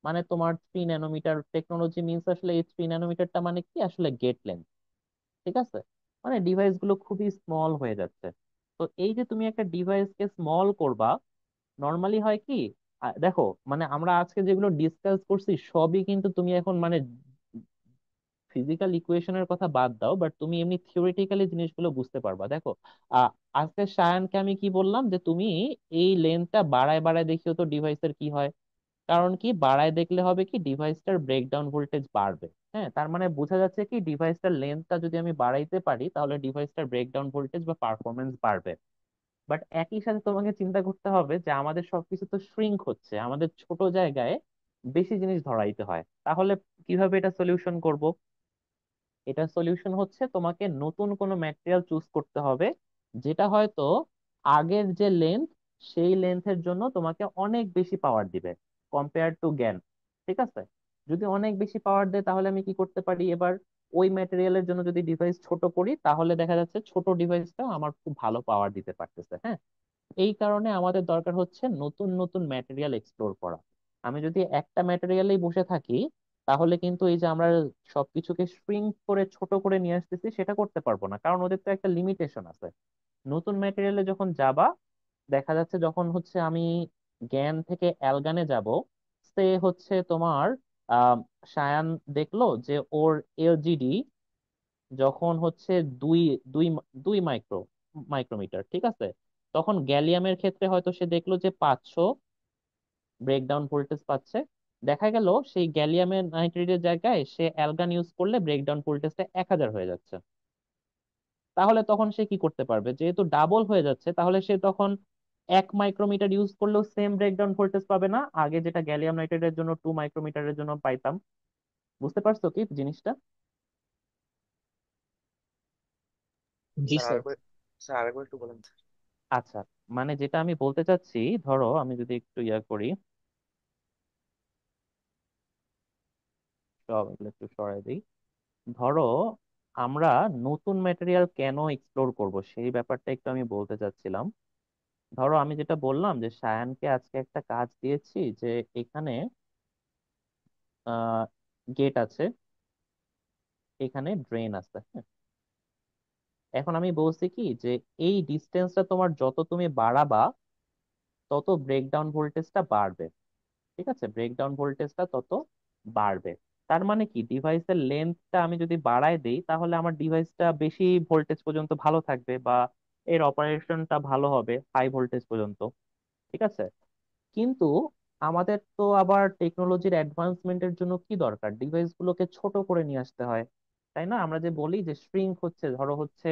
S1: মানে তোমার 3 ন্যানোমিটার টেকনোলজি মিনস আসলে এই 3 ন্যানোমিটারটা মানে কি আসলে গেট লেন্থ, ঠিক আছে? মানে ডিভাইস গুলো খুবই স্মল হয়ে যাচ্ছে। তো এই যে তুমি একটা ডিভাইসকে স্মল করবা, নর্মালি হয় কি, দেখো মানে আমরা আজকে যেগুলো ডিসকাস করছি সবই কিন্তু তুমি এখন মানে ফিজিক্যাল ইকুয়েশনের কথা বাদ দাও, বাট তুমি এমনি থিওরিটিক্যালি জিনিসগুলো বুঝতে পারবা। দেখো আহ আজকে সায়ানকে আমি কি বললাম যে তুমি এই লেন্থটা বাড়ায় বাড়ায় দেখিও তো ডিভাইসের কি হয়। কারণ কি, বাড়ায় দেখলে হবে কি ডিভাইসটার ব্রেকডাউন ভোল্টেজ বাড়বে। হ্যাঁ, তার মানে বোঝা যাচ্ছে কি ডিভাইসটার লেন্থটা যদি আমি বাড়াইতে পারি তাহলে ডিভাইসটার ব্রেকডাউন ভোল্টেজ বা পারফরমেন্স বাড়বে। বাট একই সাথে তোমাকে চিন্তা করতে হবে যে আমাদের সবকিছু তো শ্রিঙ্ক হচ্ছে, আমাদের ছোট জায়গায় বেশি জিনিস ধরাইতে হয়। তাহলে কিভাবে এটা সলিউশন করব? এটা সলিউশন হচ্ছে তোমাকে নতুন কোনো ম্যাটেরিয়াল চুজ করতে হবে, যেটা হয়তো আগের যে লেন্থ সেই লেন্থের জন্য তোমাকে অনেক বেশি পাওয়ার দিবে কম্পেয়ার টু জ্ঞান। ঠিক আছে? যদি অনেক বেশি পাওয়ার দেয় তাহলে আমি কি করতে পারি এবার, ওই ম্যাটেরিয়ালের জন্য যদি ডিভাইস ছোট করি তাহলে দেখা যাচ্ছে ছোট ডিভাইসটাও আমার খুব ভালো পাওয়ার দিতে পারতেছে। হ্যাঁ, এই কারণে আমাদের দরকার হচ্ছে নতুন নতুন ম্যাটেরিয়াল এক্সপ্লোর করা। আমি যদি একটা ম্যাটেরিয়ালেই বসে থাকি তাহলে কিন্তু এই যে আমরা সবকিছুকে শ্রিঙ্ক করে ছোট করে নিয়ে আসতেছি সেটা করতে পারবো না, কারণ ওদের তো একটা লিমিটেশন আছে। নতুন ম্যাটেরিয়ালে যখন যাবা, দেখা যাচ্ছে যখন হচ্ছে আমি জ্ঞান থেকে অ্যালগানে যাব, সে হচ্ছে তোমার আহ সায়ান দেখলো যে ওর এলজিডি যখন হচ্ছে দুই দুই দুই মাইক্রোমিটার, ঠিক আছে? তখন গ্যালিয়ামের ক্ষেত্রে হয়তো সে দেখলো যে 500 ব্রেকডাউন ভোল্টেজ পাচ্ছে। দেখা গেল সেই গ্যালিয়ামের নাইট্রেটের জায়গায় সে অ্যালগান ইউজ করলে ব্রেকডাউন ভোল্টেজটা 1000 হয়ে যাচ্ছে। তাহলে তখন সে কি করতে পারবে, যেহেতু ডাবল হয়ে যাচ্ছে, তাহলে সে তখন 1 মাইক্রোমিটার ইউজ করলেও সেম ব্রেকডাউন ভোল্টেজ পাবে না, আগে যেটা গ্যালিয়াম নাইট্রেটের জন্য 2 মাইক্রোমিটারের জন্য পাইতাম। বুঝতে পারছো কি জিনিসটা?
S3: জি
S2: স্যার
S3: স্যার।
S2: আরেকবার, স্যার আরেকবার একটু বলেন।
S1: আচ্ছা, মানে যেটা আমি বলতে চাচ্ছি, ধরো আমি যদি একটু ইয়া করি, সব এগুলো একটু সরাই দিই। ধরো আমরা নতুন ম্যাটেরিয়াল কেন এক্সপ্লোর করব সেই ব্যাপারটা একটু আমি বলতে চাচ্ছিলাম। ধরো আমি যেটা বললাম যে সায়ানকে আজকে একটা কাজ দিয়েছি যে এখানে গেট আছে, এখানে ড্রেন আছে। হ্যাঁ, এখন আমি বলছি কি যে এই ডিস্টেন্সটা তোমার যত তুমি বাড়াবা তত ব্রেকডাউন ভোল্টেজটা বাড়বে। ঠিক আছে, ব্রেকডাউন ভোল্টেজটা তত বাড়বে। তার মানে কি, ডিভাইসের লেন্থটা আমি যদি বাড়ায় দেই তাহলে আমার ডিভাইসটা বেশি ভোল্টেজ পর্যন্ত ভালো থাকবে বা এর অপারেশনটা ভালো হবে হাই ভোল্টেজ পর্যন্ত। ঠিক আছে? কিন্তু আমাদের তো আবার টেকনোলজির অ্যাডভান্সমেন্টের জন্য কি দরকার, ডিভাইস গুলোকে ছোট করে নিয়ে আসতে হয়। তাই না? আমরা যে বলি যে শ্রিঙ্ক হচ্ছে, ধরো হচ্ছে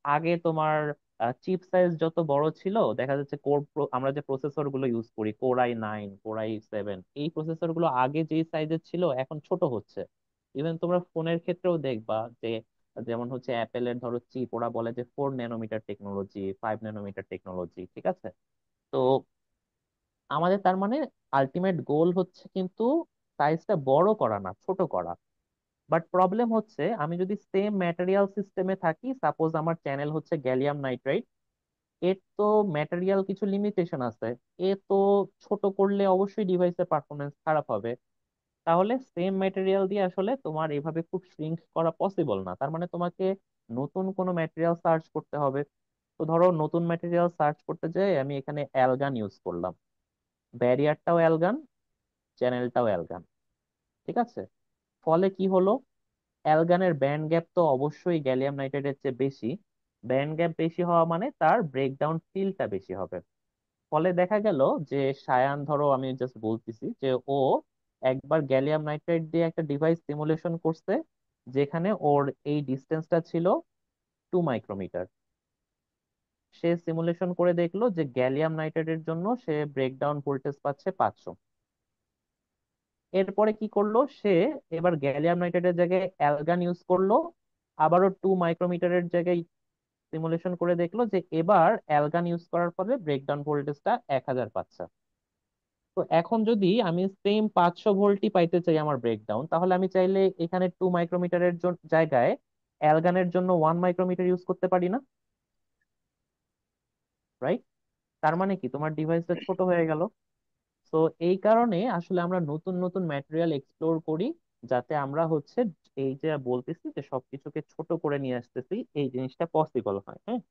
S1: আগে তোমার চিপ সাইজ যত বড় ছিল, দেখা যাচ্ছে আমরা যে প্রসেসর গুলো ইউজ করি কোর i9 কোর i7, এই প্রসেসর গুলো আগে যেই সাইজের ছিল এখন ছোট হচ্ছে। ইভেন তোমরা ফোনের ক্ষেত্রেও দেখবা যে যেমন হচ্ছে অ্যাপেলের ধরো চিপ, ওরা বলে যে 4 ন্যানোমিটার টেকনোলজি, 5 ন্যানোমিটার টেকনোলজি। ঠিক আছে? তো আমাদের তার মানে আলটিমেট গোল হচ্ছে কিন্তু সাইজটা বড় করা না, ছোট করা। বাট প্রবলেম হচ্ছে আমি যদি সেম ম্যাটেরিয়াল সিস্টেমে থাকি, সাপোজ আমার চ্যানেল হচ্ছে গ্যালিয়াম নাইট্রাইড, এর তো ম্যাটেরিয়াল কিছু লিমিটেশন আছে। এ তো ছোট করলে অবশ্যই ডিভাইসের পারফরমেন্স খারাপ হবে। তাহলে সেম ম্যাটেরিয়াল দিয়ে আসলে তোমার এভাবে খুব শ্রিঙ্ক করা পসিবল না, তার মানে তোমাকে নতুন কোনো ম্যাটেরিয়াল সার্চ করতে হবে। তো ধরো নতুন ম্যাটেরিয়াল সার্চ করতে যাই আমি এখানে অ্যালগান ইউজ করলাম, ব্যারিয়ারটাও অ্যালগান, চ্যানেলটাও অ্যালগান। ঠিক আছে? ফলে কি হলো, অ্যালগানের ব্যান্ড গ্যাপ তো অবশ্যই গ্যালিয়াম নাইট্রেটের চেয়ে বেশি। ব্যান্ড গ্যাপ বেশি হওয়া মানে তার ব্রেকডাউন ফিল্ডটা বেশি হবে। ফলে দেখা গেল যে সায়ান, ধরো আমি জাস্ট বলতেছি যে ও একবার গ্যালিয়াম নাইট্রাইড দিয়ে একটা ডিভাইস সিমুলেশন করছে, যেখানে ওর এই ডিস্টেন্সটা ছিল 2 মাইক্রোমিটার। সে সিমুলেশন করে দেখলো যে গ্যালিয়াম নাইট্রাইডের জন্য সে ব্রেকডাউন ভোল্টেজ পাচ্ছে 500। এরপরে কি করলো সে, এবার গ্যালিয়াম নাইট্রাইডের জায়গায় অ্যালগান ইউজ করলো, আবারও 2 মাইক্রোমিটারের জায়গায় সিমুলেশন করে দেখলো যে এবার অ্যালগান ইউজ করার ফলে ব্রেকডাউন ভোল্টেজটা 1000 পাচ্ছে। তো এখন যদি আমি সেম 500 ভোল্টই পাইতে চাই আমার ব্রেকডাউন, তাহলে আমি চাইলে এখানে 2 মাইক্রোমিটারের জায়গায় অ্যালগানের জন্য 1 মাইক্রোমিটার ইউজ করতে পারি না? রাইট? তার মানে কি তোমার ডিভাইসটা ছোট হয়ে গেল। তো এই কারণে আসলে আমরা নতুন নতুন ম্যাটেরিয়াল এক্সপ্লোর করি, যাতে আমরা হচ্ছে এই যে বলতেছি যে সবকিছুকে ছোট করে নিয়ে আসতেছি, এই জিনিসটা পসিবল হয়। হ্যাঁ,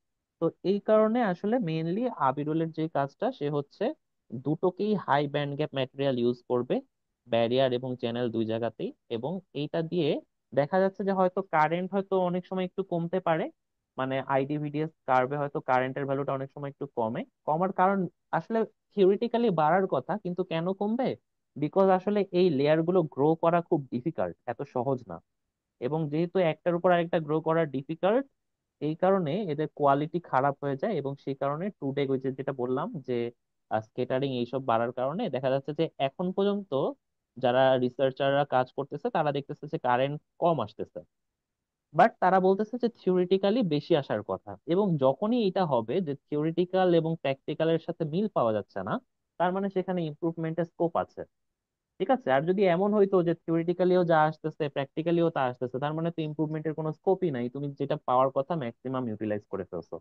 S1: তো এই কারণে আসলে মেইনলি আবিরুলের যে কাজটা, সে হচ্ছে দুটোকেই high band gap material use করবে, ব্যারিয়ার এবং চ্যানেল দুই জায়গাতেই। এবং এইটা দিয়ে দেখা যাচ্ছে যে হয়তো কারেন্ট হয়তো অনেক সময় একটু কমতে পারে, মানে আইডিভিডিএস কার্ভে হয়তো কারেন্টের ভ্যালুটা অনেক সময় একটু কমার কারণ আসলে থিওরিটিক্যালি বাড়ার কথা, কিন্তু কেন কমবে? বিকজ আসলে এই লেয়ার গুলো গ্রো করা খুব ডিফিকাল্ট, এত সহজ না। এবং যেহেতু একটার উপর আরেকটা গ্রো করা ডিফিকাল্ট, এই কারণে এদের কোয়ালিটি খারাপ হয়ে যায়। এবং সেই কারণে টুডে ওই যে যেটা বললাম যে স্কেটারিং এইসব বাড়ার কারণে দেখা যাচ্ছে যে এখন পর্যন্ত যারা রিসার্চাররা কাজ করতেছে তারা দেখতেছে যে কারেন্ট কম আসতেছে, বাট তারা বলতেছে যে থিওরিটিক্যালি বেশি আসার কথা। এবং যখনই এটা হবে যে থিওরিটিক্যাল এবং প্র্যাকটিক্যালের সাথে মিল পাওয়া যাচ্ছে না, তার মানে সেখানে ইমপ্রুভমেন্টের স্কোপ আছে। ঠিক আছে, আর যদি এমন হইতো যে থিওরিটিক্যালিও যা আসতেছে প্র্যাকটিক্যালিও তা আসতেছে, তার মানে তো ইমপ্রুভমেন্টের কোনো স্কোপই নাই, তুমি যেটা পাওয়ার কথা ম্যাক্সিমাম ইউটিলাইজ করে ফেলছো।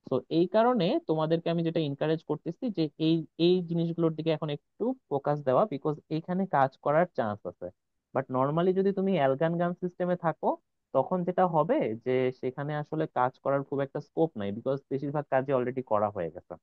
S1: তো এই কারণে তোমাদেরকে আমি যেটা এনকারেজ করতেছি যে এই এই জিনিসগুলোর দিকে এখন একটু ফোকাস দেওয়া, বিকজ এইখানে কাজ করার চান্স আছে। বাট নর্মালি যদি তুমি অ্যালগান গান সিস্টেমে থাকো, তখন যেটা হবে যে সেখানে আসলে কাজ করার খুব একটা স্কোপ নাই, বিকজ বেশিরভাগ কাজই অলরেডি করা হয়ে গেছে।